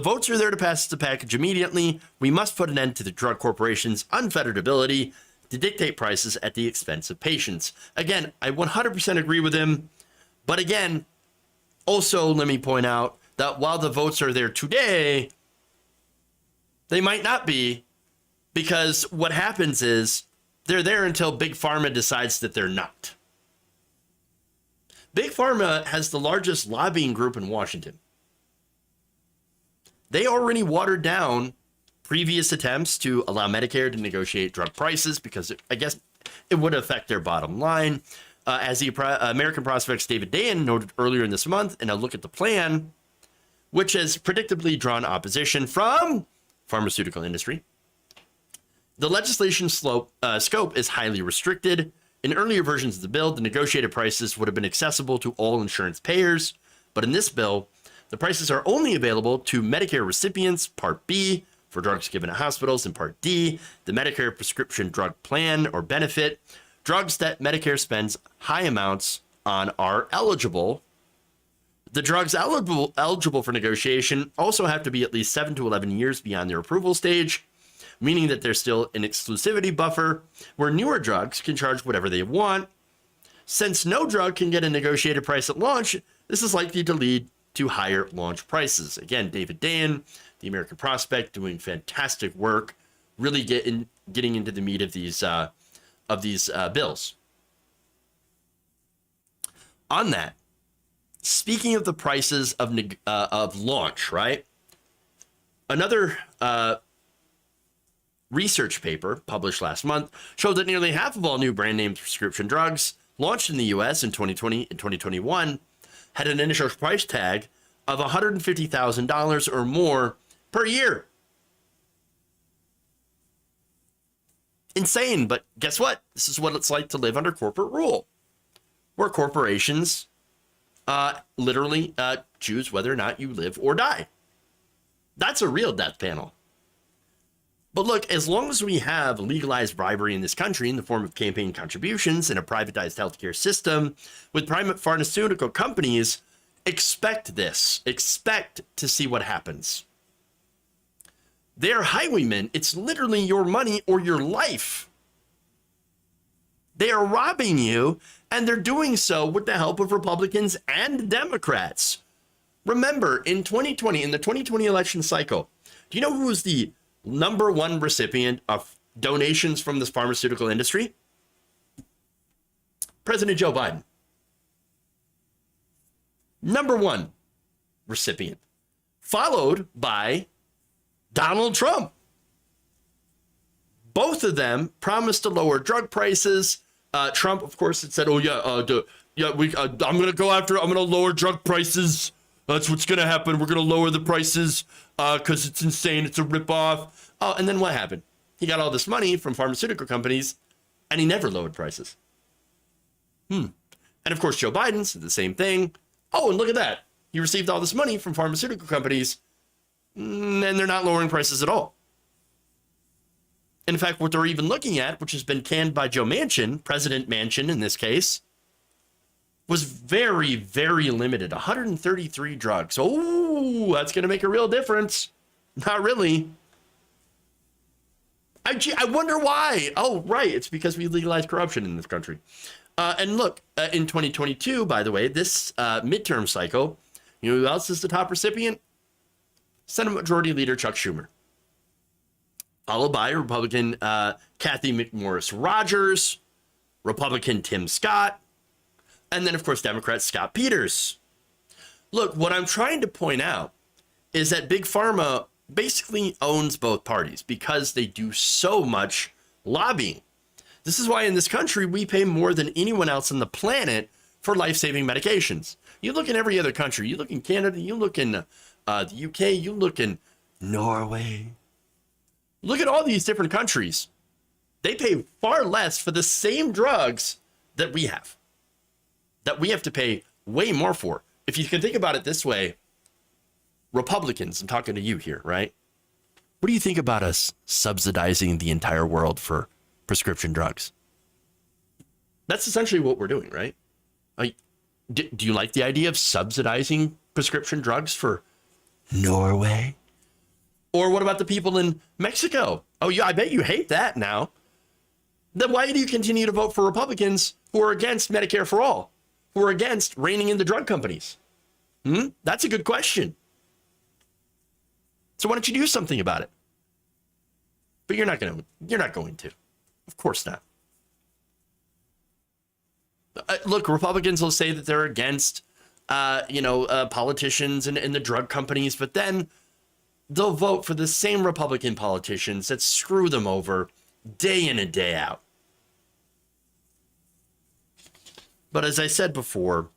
votes are there to pass the package immediately. We must put an end to the drug corporation's unfettered ability to dictate prices at the expense of patients. Again, I 100% agree with him. But again, also let me point out that while the votes are there today, they might not be, because what happens is they're there until Big Pharma decides that they're not. Big Pharma has the largest lobbying group in Washington. They already watered down previous attempts to allow Medicare to negotiate drug prices because I guess it would affect their bottom line. As the American Prospect's David Dayen noted earlier in this month in a look at the plan, which has predictably drawn opposition from pharmaceutical industry. The legislation scope is highly restricted. In earlier versions of the bill, the negotiated prices would have been accessible to all insurance payers. But in this bill, the prices are only available to Medicare recipients, Part B, for drugs given at hospitals, and Part D, the Medicare prescription drug plan or benefit. Drugs that Medicare spends high amounts on are eligible. The drugs eligible for negotiation also have to be at least 7 to 11 years beyond their approval stage, meaning that there's still an exclusivity buffer where newer drugs can charge whatever they want. Since no drug can get a negotiated price at launch, this is likely to lead to higher launch prices. Again, David Dayen, the American Prospect, doing fantastic work, really getting into the meat of these bills. On that, speaking of the prices of launch, right? Another research paper published last month showed that nearly half of all new brand name prescription drugs launched in the U.S. in 2020 and 2021 had an initial price tag of $150,000 or more per year. Insane, but guess what? This is what it's like to live under corporate rule, where corporations literally choose whether or not you live or die. That's a real death panel. But look, as long as we have legalized bribery in this country in the form of campaign contributions and a privatized healthcare system with private pharmaceutical companies, expect this. Expect to see what happens. They're highwaymen. It's literally your money or your life. They are robbing you, and they're doing so with the help of Republicans and Democrats. Remember, in 2020, in the 2020 election cycle, do you know who was the number one recipient of donations from this pharmaceutical industry? President Joe Biden. Number one recipient. Followed by Donald Trump. Both of them promised to lower drug prices. Trump, of course, had said, "Oh yeah, I'm going to go after. I'm going to lower drug prices. That's what's going to happen. We're going to lower the prices because it's insane. It's a ripoff." Oh, and then what happened? He got all this money from pharmaceutical companies, and he never lowered prices. And of course, Joe Biden said the same thing. Oh, and look at that. He received all this money from pharmaceutical companies, and they're not lowering prices at all. In fact, what they're even looking at, which has been canned by Joe Manchin, President Manchin in this case, was very, very limited. 133 drugs. Oh, that's going to make a real difference. Not really. I wonder why. Oh, right. It's because we legalized corruption in this country. And look, in 2022, by the way, this midterm cycle, you know who else is the top recipient? Senate Majority Leader Chuck Schumer. Followed by Republican Kathy McMorris Rogers, Republican Tim Scott, and then, of course, Democrat Scott Peters. Look, what I'm trying to point out is that Big Pharma basically owns both parties because they do so much lobbying. This is why in this country, we pay more than anyone else on the planet for life-saving medications. You look in every other country, you look in Canada, you look in the UK, you look in Norway. Look at all these different countries. They pay far less for the same drugs that we have to pay way more for. If you can think about it this way, Republicans, I'm talking to you here, right? What do you think about us subsidizing the entire world for prescription drugs? That's essentially what we're doing, right? Do you like the idea of subsidizing prescription drugs for Norway? Or what about the people in Mexico? Oh, yeah, I bet you hate that now. Then why do you continue to vote for Republicans who are against Medicare for all, who are against reining in the drug companies? That's a good question. So why don't you do something about it? But you're not going to. Of course not. Look, Republicans will say that they're against, politicians and the drug companies, but then they'll vote for the same Republican politicians that screw them over day in and day out. But as I said before,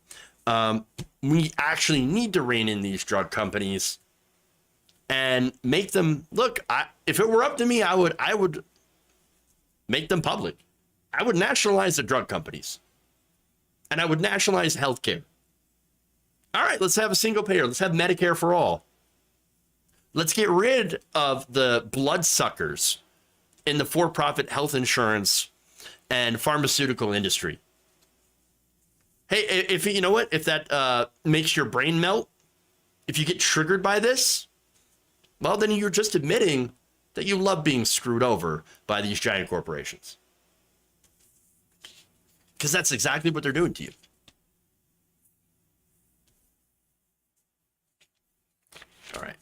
we actually need to rein in these drug companies and make them look. If it were up to me, I would make them public. I would nationalize the drug companies, and I would nationalize healthcare. All right, let's have a single payer. Let's have Medicare for all. Let's get rid of the bloodsuckers in the for-profit health insurance and pharmaceutical industry. Hey, if you know what, if that makes your brain melt, if you get triggered by this, well, then you're just admitting that you love being screwed over by these giant corporations. Because that's exactly what they're doing to you. All right.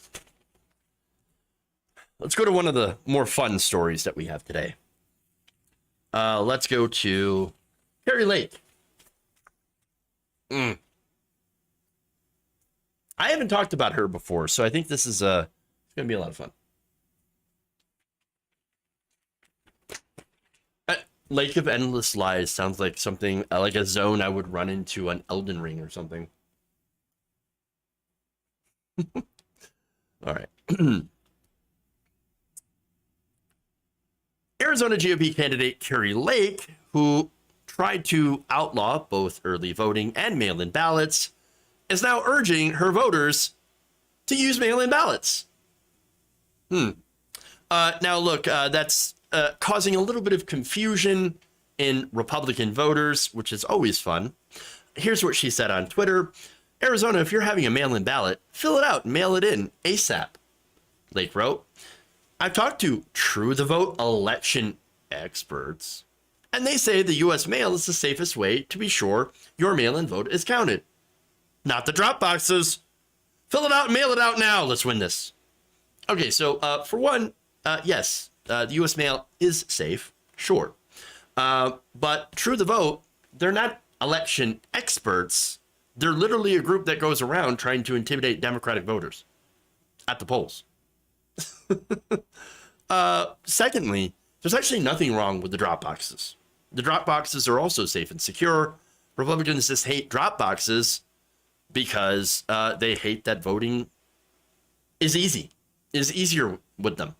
Let's go to one of the more fun stories that we have today. Let's go to Kari Lake. I haven't talked about her before, so I think this is it's going to be a lot of fun. Lake of Endless Lies sounds like something like a zone I would run into on Elden Ring or something. All right. Arizona GOP candidate Kari Lake, who tried to outlaw both early voting and mail-in ballots, is now urging her voters to use mail-in ballots. Now, look, that's causing a little bit of confusion in Republican voters, which is always fun. Here's what she said on Twitter. Arizona, if you're having a mail-in ballot, fill it out and mail it in ASAP. Lake wrote, I've talked to True the Vote election experts, and they say the U.S. mail is the safest way to be sure your mail-in vote is counted. Not the drop boxes. Fill it out and mail it out now. Let's win this. Okay, so for one, yes, the U.S. mail is safe, sure. But True the Vote, they're not election experts. They're literally a group that goes around trying to intimidate Democratic voters at the polls. Secondly, There's actually nothing wrong with the drop boxes. The drop boxes are also safe and secure. Republicans just hate drop boxes because they hate that voting is easier with them.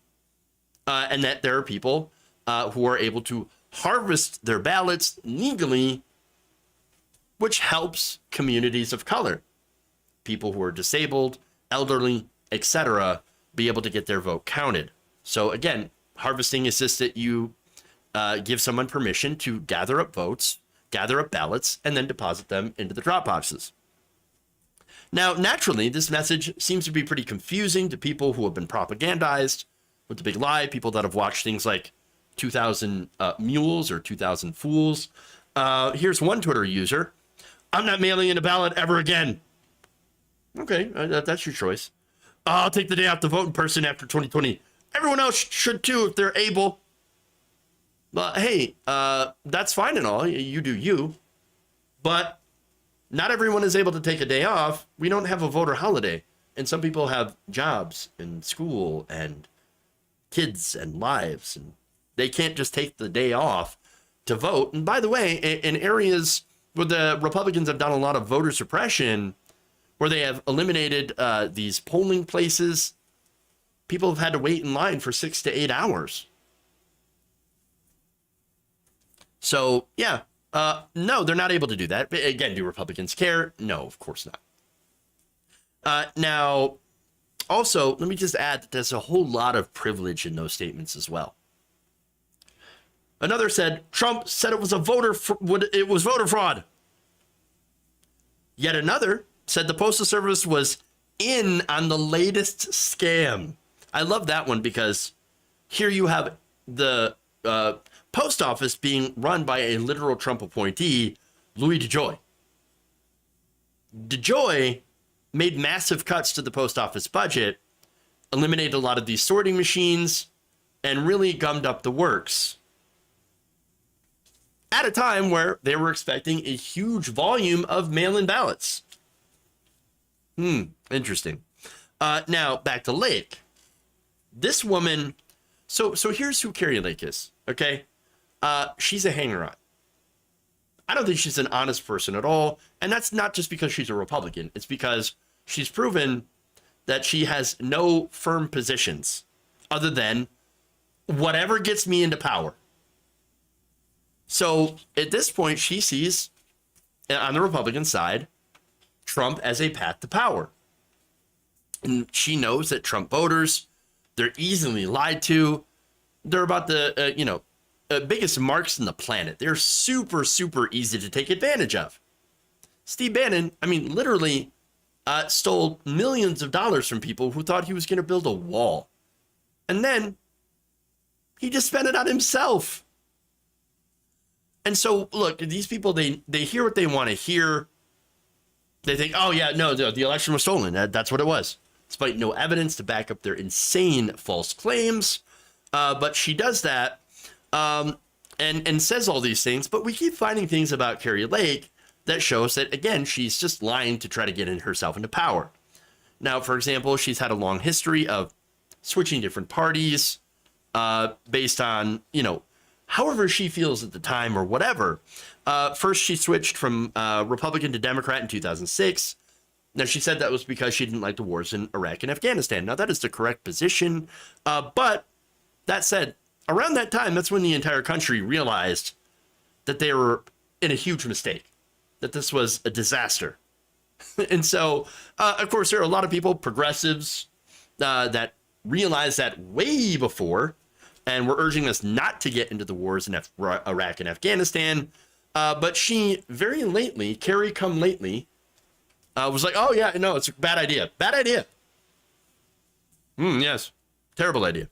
And that there are people who are able to harvest their ballots legally, which helps communities of color, people who are disabled, elderly, etc., be able to get their vote counted. So again, harvesting is just that you give someone permission to gather up votes, gather up ballots, and then deposit them into the drop boxes. Now, naturally, this message seems to be pretty confusing to people who have been propagandized with the big lie, people that have watched things like 2000 Mules or 2000 Fools. Here's one Twitter user. I'm not mailing in a ballot ever again. Okay, that's your choice. I'll take the day off to vote in person after 2020. Everyone else should too if they're able. Hey, that's fine and all. You do you. But not everyone is able to take a day off. We don't have a voter holiday. And some people have jobs and school and kids and lives. And they can't just take the day off to vote. And by the way, in areas where the Republicans have done a lot of voter suppression, where they have eliminated these polling places, people have had to wait in line for 6 to 8 hours. So, yeah, no, they're not able to do that. But again, do Republicans care? No, of course not. Now, also, let me just add that there's a whole lot of privilege in those statements as well. Another said, Trump said it was voter fraud. Yet another said the Postal Service was in on the latest scam. I love that one because here you have the post office being run by a literal Trump appointee, Louis DeJoy. DeJoy made massive cuts to the post office budget, eliminated a lot of these sorting machines, and really gummed up the works at a time where they were expecting a huge volume of mail-in ballots. Interesting. Now, back to Lake. This woman, so here's who Carrie Lake is, okay? She's a hanger-on. I don't think she's an honest person at all, and that's not just because she's a Republican. It's because she's proven that she has no firm positions other than whatever gets me into power. So at this point, she sees, on the Republican side, Trump as a path to power. And she knows that Trump voters, they're easily lied to. They're about the, biggest marks in the planet. They're super, super easy to take advantage of. Steve Bannon, literally stole millions of dollars from people who thought he was going to build a wall. And then he just spent it on himself. And so, look, these people, they hear what they want to hear. They think, oh, yeah, no, the election was stolen. That's what it was. Despite no evidence to back up their insane false claims. But she does that and says all these things. But we keep finding things about Carrie Lake that shows that, again, she's just lying to try to get herself into power. Now, for example, she's had a long history of switching different parties based on, however she feels at the time or whatever. First, she switched from Republican to Democrat in 2006. Now, she said that was because she didn't like the wars in Iraq and Afghanistan. Now, that is the correct position. But that said, around that time, that's when the entire country realized that they were in a huge mistake, that this was a disaster. And so, of course, there are a lot of people, progressives, that realized that way before and were urging us not to get into the wars in Iraq and Afghanistan. But she very lately, Carrie come lately, was like, oh, yeah, no, it's a bad idea. Bad idea. Yes. Terrible idea.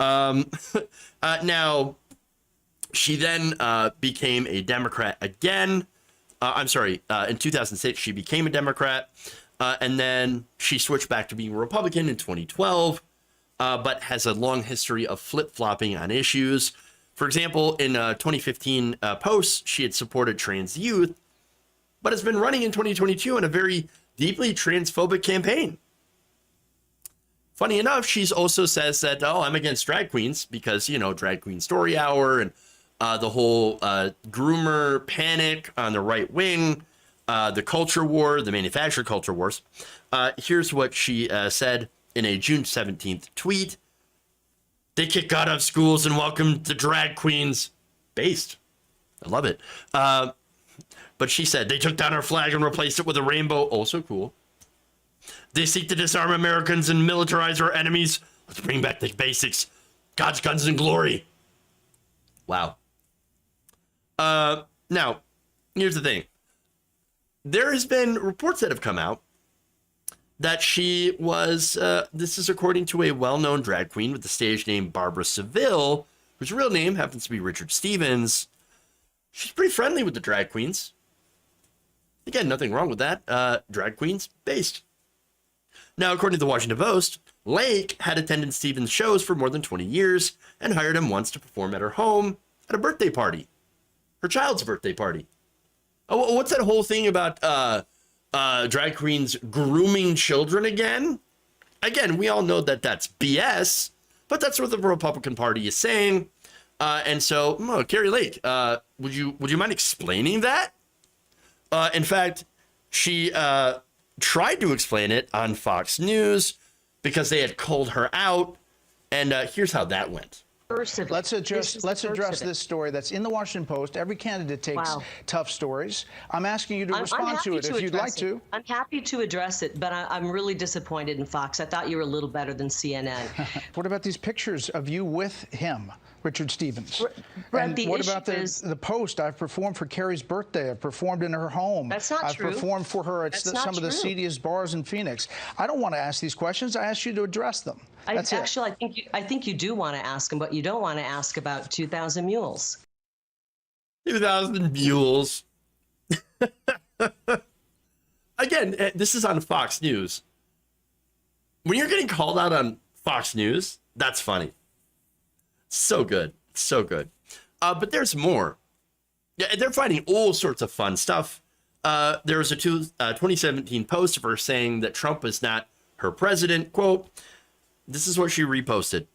Now, she then became a Democrat again. In 2006, she became a Democrat. And then she switched back to being a Republican in 2012, but has a long history of flip-flopping on issues. For example, in 2015 posts, she had supported trans youth, but has been running in 2022 in a very deeply transphobic campaign. Funny enough, she's also says that, oh, I'm against drag queens because, you know, drag queen story hour and the whole groomer panic on the right wing, the culture war, the manufactured culture wars. Here's what she said in a June 17th tweet. They kick God out of schools and welcome the drag queens. Based. I love it. But she said, they took down our flag and replaced it with a rainbow. Also cool. They seek to disarm Americans and militarize our enemies. Let's bring back the basics. God's guns and glory. Wow. Now, here's the thing. There has been reports that have come out that she was, this is according to a well-known drag queen with the stage name Barbara Seville, whose real name happens to be Richard Stevens. She's pretty friendly with the drag queens. Again, nothing wrong with that. Drag queens, based. Now, according to the Washington Post, Lake had attended Stevens' shows for more than 20 years and hired him once to perform at her home at a birthday party. Her child's birthday party. Oh, what's that whole thing about drag queens grooming children again? Again, we all know that that's BS, but that's what the Republican Party is saying. And so, Carrie Lake, would you mind explaining that? In fact, she tried to explain it on Fox News because they had called her out, and here's how that went. Let's address this story that's in the Washington Post. Every candidate takes tough stories. I'm asking you to respond to it if you'd like to. I'm happy to address it, but I'm really disappointed in Fox. I thought you were a little better than CNN. What about these pictures of you with him, Richard Stevens? Brett, and what about the Post? I've performed for Carrie's birthday. I've performed in her home. That's not true. I've performed for her at some of the seediest bars in Phoenix. I don't want to ask these questions. I asked you to address them. That's Actually, I think you do want to ask them, but you don't want to ask about 2,000 Mules. 2,000 Mules. Again, this is on Fox News. When you're getting called out on Fox News, that's funny. So good. So good. But there's more. Yeah, they're finding all sorts of fun stuff. There was a 2017 post of her saying that Trump is not her president. Quote, this is what she reposted.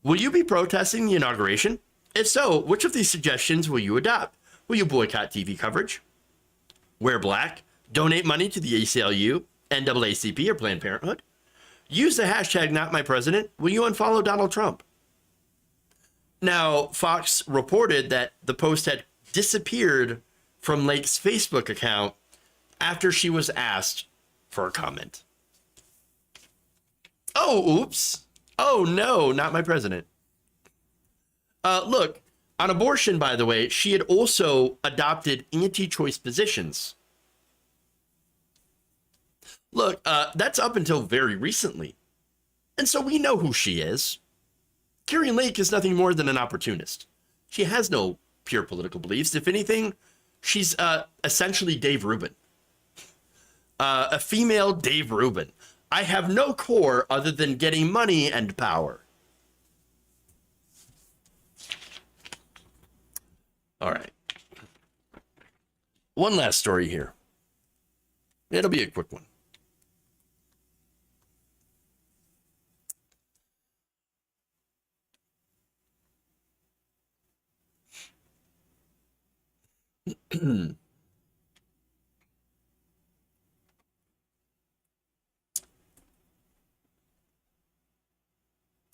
Will you be protesting the inauguration? If so, which of these suggestions will you adopt? Will you boycott TV coverage? Wear black? Donate money to the ACLU, NAACP, or Planned Parenthood? Use the hashtag #NotMyPresident? Will you unfollow Donald Trump? Now, Fox reported that the post had disappeared from Lake's Facebook account after she was asked for a comment. Oh, oops. Oh, no, not my president. Look, on abortion, by the way, she had also adopted anti-choice positions. Look, that's up until very recently. And so we know who she is. Carrie Lake is nothing more than an opportunist. She has no pure political beliefs. If anything, she's essentially Dave Rubin. A female Dave Rubin. I have no core other than getting money and power. All right. One last story here. It'll be a quick one.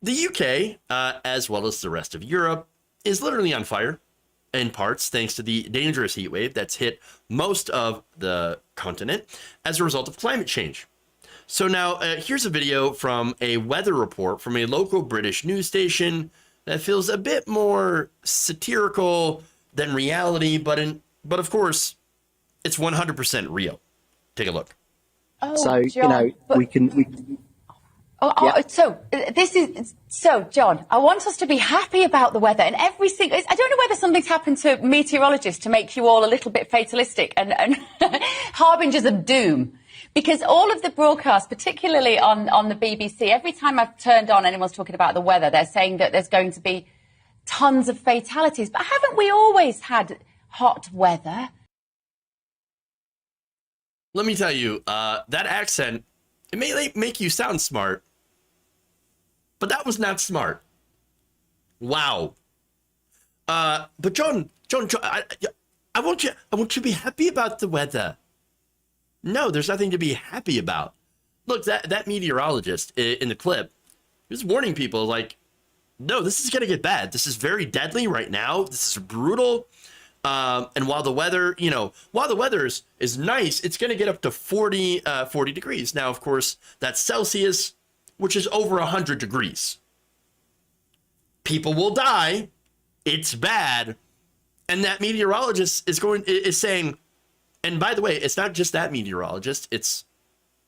The UK, as well as the rest of Europe, is literally on fire, in parts thanks to the dangerous heat wave that's hit most of the continent as a result of climate change. So now, here's a video from a weather report from a local British news station that feels a bit more satirical than reality, but of course, it's 100% real. Take a look. Oh, so, John, we can So, John, I want us to be happy about the weather and every single. I don't know whether something's happened to meteorologists to make you all a little bit fatalistic and harbingers of doom. Because all of the broadcasts, particularly on the BBC, every time I've turned on anyone's talking about the weather, they're saying that there's going to be tons of fatalities. But haven't we always had hot weather? Let me tell you, that accent, it may make you sound smart, But that was not smart. Wow. But John, I want you to be happy about the weather. No, there's nothing to be happy about. Look, that meteorologist in the clip was warning people like, no, this is going to get bad. This is very deadly right now. This is brutal. And while the weather, is nice, it's going to get up to 40 degrees. Now, of course, that's Celsius, which is over 100 degrees. People will die. It's bad. And that meteorologist is saying, and by the way, it's not just that meteorologist, it's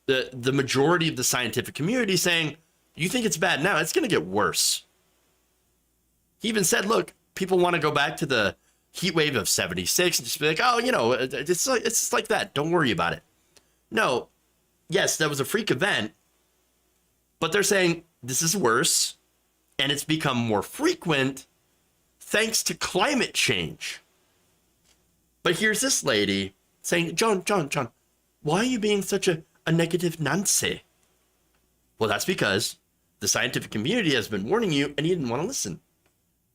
the majority of the scientific community saying, you think it's bad now, it's going to get worse. He even said, look, people want to go back to the heat wave of 76 and just be like, oh, it's just like that. Don't worry about it. No, yes, that was a freak event, but they're saying this is worse and it's become more frequent thanks to climate change. But here's this lady saying, John, why are you being such a negative Nancy? Well, that's because the scientific community has been warning you and you didn't want to listen.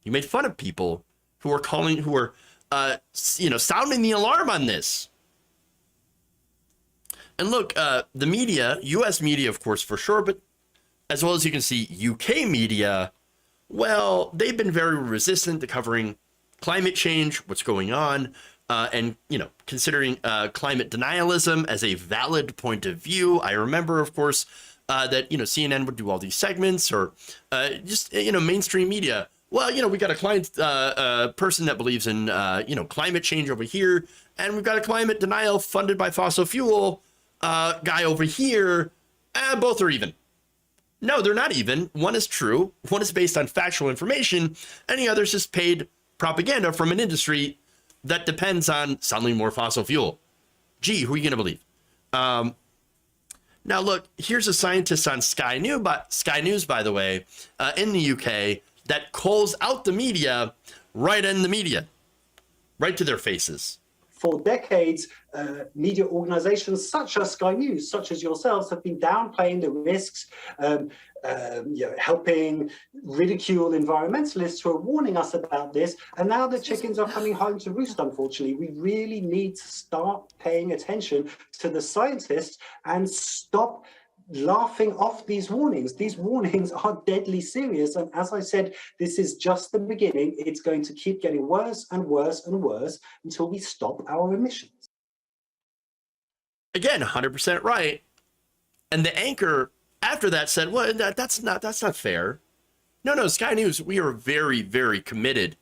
You made fun of people who are sounding the alarm on this. And look, the media, U.S. media, of course, for sure, but as well as you can see, UK media, well, they've been very resistant to covering climate change, what's going on, and, considering climate denialism as a valid point of view. I remember, of course, that, CNN would do all these segments or mainstream media. Well, we got a client person that believes in, climate change over here, and we've got a climate denial funded by fossil fuel guy over here. Both are even. No, they're not even. One is true. One is based on factual information, and the other is just paid propaganda from an industry that depends on selling more fossil fuel. Gee, who are you going to believe? Now, look, here's a scientist on Sky News, by the way, in the UK, that calls out the media right to their faces. For decades, media organizations such as Sky News, such as yourselves, have been downplaying the risks, helping ridicule environmentalists who are warning us about this. And now the chickens are coming home to roost, unfortunately. We really need to start paying attention to the scientists and stop laughing off these warnings. These warnings are deadly serious. And as I said, this is just the beginning. It's going to keep getting worse and worse and worse until we stop our emissions. Again, 100% right. And the anchor after that said, well, that's not fair. No, Sky News, we are very, very committed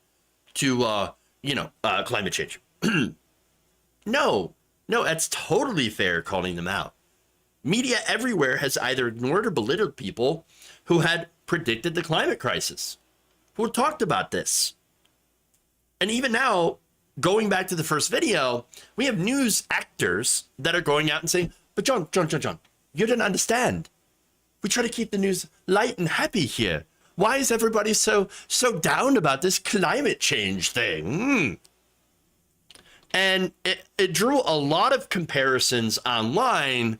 to, climate change. No, that's totally fair calling them out. Media everywhere has either ignored or belittled people who had predicted the climate crisis, who talked about this. And even now, going back to the first video, we have news actors that are going out and saying, but John, you didn't understand. We try to keep the news light and happy here. Why is everybody so down about this climate change thing? And it drew a lot of comparisons online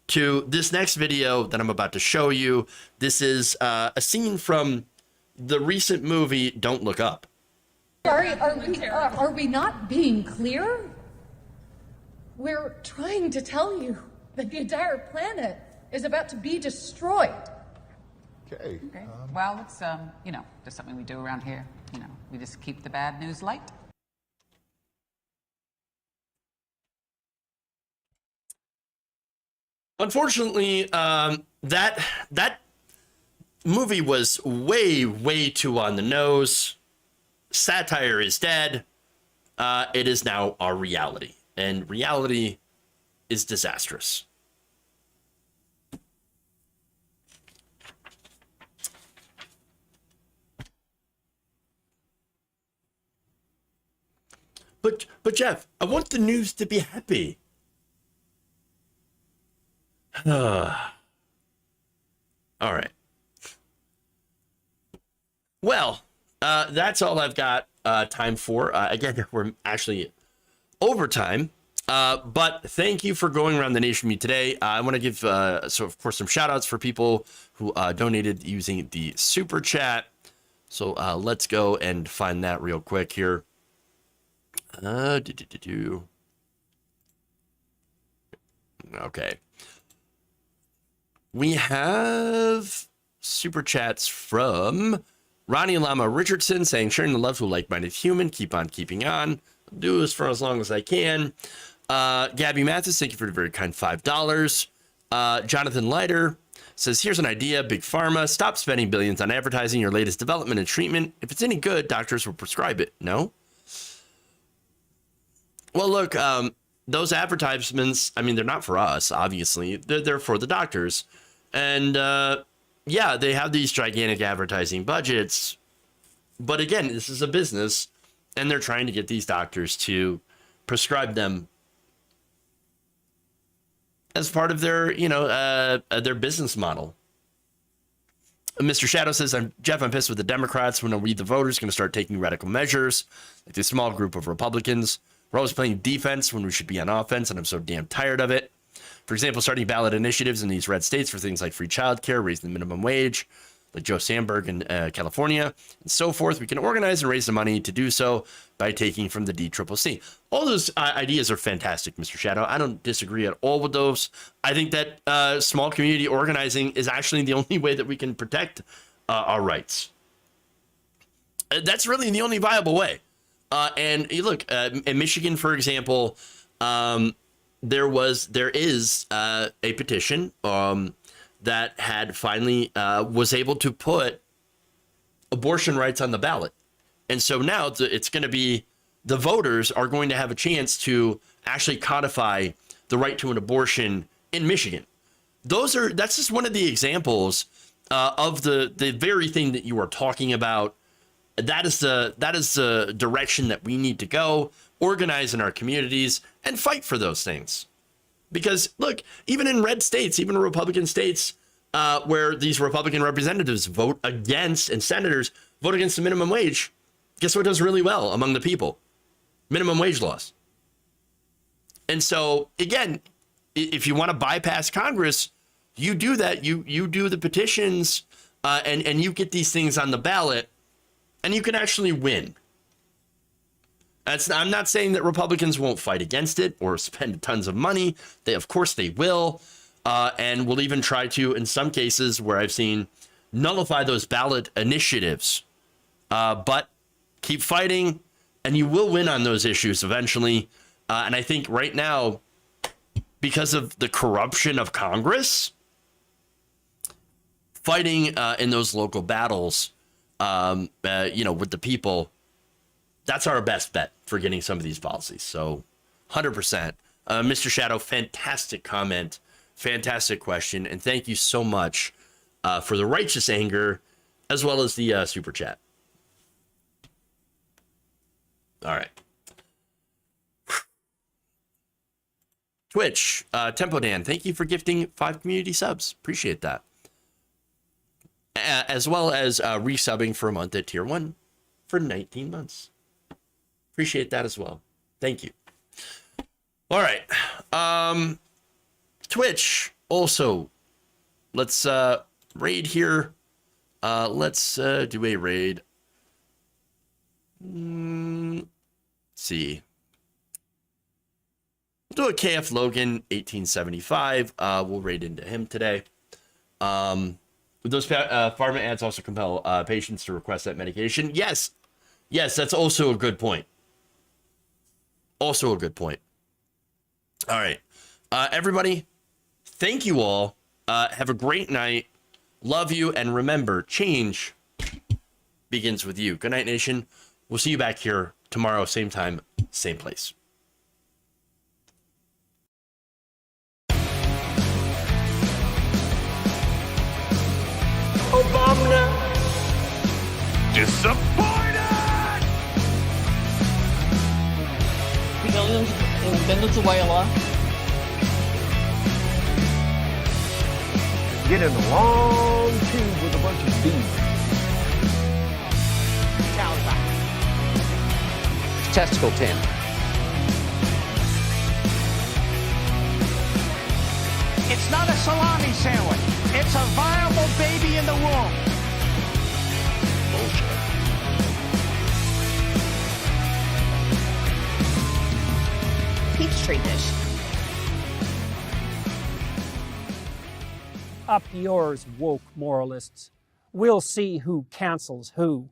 to this next video that I'm about to show you. This is a scene from the recent movie Don't Look Up. Are we not being clear? We're trying to tell you that the entire planet is about to be destroyed. Okay. Well, it's just something we do around here. We just keep the bad news light. Unfortunately, that movie was way too on the nose. Satire is dead. It is now our reality, and reality is disastrous. But Jeff, I want the news to be happy. All right. Well, that's all I've got time for. Again, we're actually over time. But thank you for going around the nation with me today. I want to give, of course, some shout outs for people who donated using the super chat. So let's go and find that real quick here. Okay. We have super chats from Ronnie Lama Richardson saying, sharing the love to a like-minded human. Keep on keeping on. I'll do this for as long as I can. Gabby Mathis, thank you for the very kind $5. Jonathan Leiter says, here's an idea. Big Pharma, stop spending billions on advertising your latest development and treatment. If it's any good, doctors will prescribe it. No? Well, look, those advertisements, I mean, they're not for us, obviously. They're for the doctors. And yeah, they have these gigantic advertising budgets. But again, this is a business, and they're trying to get these doctors to prescribe them as part of their, their business model. Mr. Shadow says, I'm pissed with the Democrats when we, the voters, going to start taking radical measures, like this small group of Republicans. We're always playing defense when we should be on offense, and I'm so damn tired of it. For example, starting ballot initiatives in these red states for things like free childcare, raising the minimum wage, like Joe Sandberg in California, and so forth. We can organize and raise the money to do so by taking from the DCCC. All those ideas are fantastic, Mr. Shadow. I don't disagree at all with those. I think that small community organizing is actually the only way that we can protect our rights. That's really the only viable way. And you look, in Michigan, for example, there is a petition that had finally was able to put abortion rights on the ballot. And so now it's going to be, the voters are going to have a chance to actually codify the right to an abortion in Michigan. That's just one of the examples of the very thing that you are talking about. That is the direction that we need to go, organize in our communities and fight for those things. Because look, even in red states, even in Republican states, where these Republican representatives vote against, and senators vote against the minimum wage, guess what does really well among the people? Minimum wage laws. And so again, if you want to bypass Congress, you do that. You do the petitions, and you get these things on the ballot, and you can actually win. I'm not saying that Republicans won't fight against it or spend tons of money. Of course they will, and will even try to, in some cases where I've seen, nullify those ballot initiatives. But keep fighting, and you will win on those issues eventually. And I think right now, because of the corruption of Congress, fighting in those local battles, with the people, that's our best bet for getting some of these policies. So 100%. Mr. Shadow, fantastic comment, fantastic question. And thank you so much for the righteous anger, as well as the super chat. All right. Twitch, Tempo Dan, thank you for gifting 5 community subs. Appreciate that. As well as resubbing for a month at tier 1 for 19 months. Appreciate that as well. Thank you. All right. Twitch also. Let's raid here. Let's do a raid. Let's see. We'll do a KF Logan 1875. We'll raid into him today. Those pharma ads also compel patients to request that medication. Yes, that's also a good point. Also a good point. All right. Everybody, thank you all. Have a great night. Love you. And remember, change begins with you. Good night, nation. We'll see you back here tomorrow, same time, same place. Obama disappointed. Millions in Venezuela. Get in a long tube with a bunch of bees. Testicle 10. It's not a salami sandwich. It's a viable baby in the womb. Bullshit. Peachtree dish. Up yours, woke moralists. We'll see who cancels who.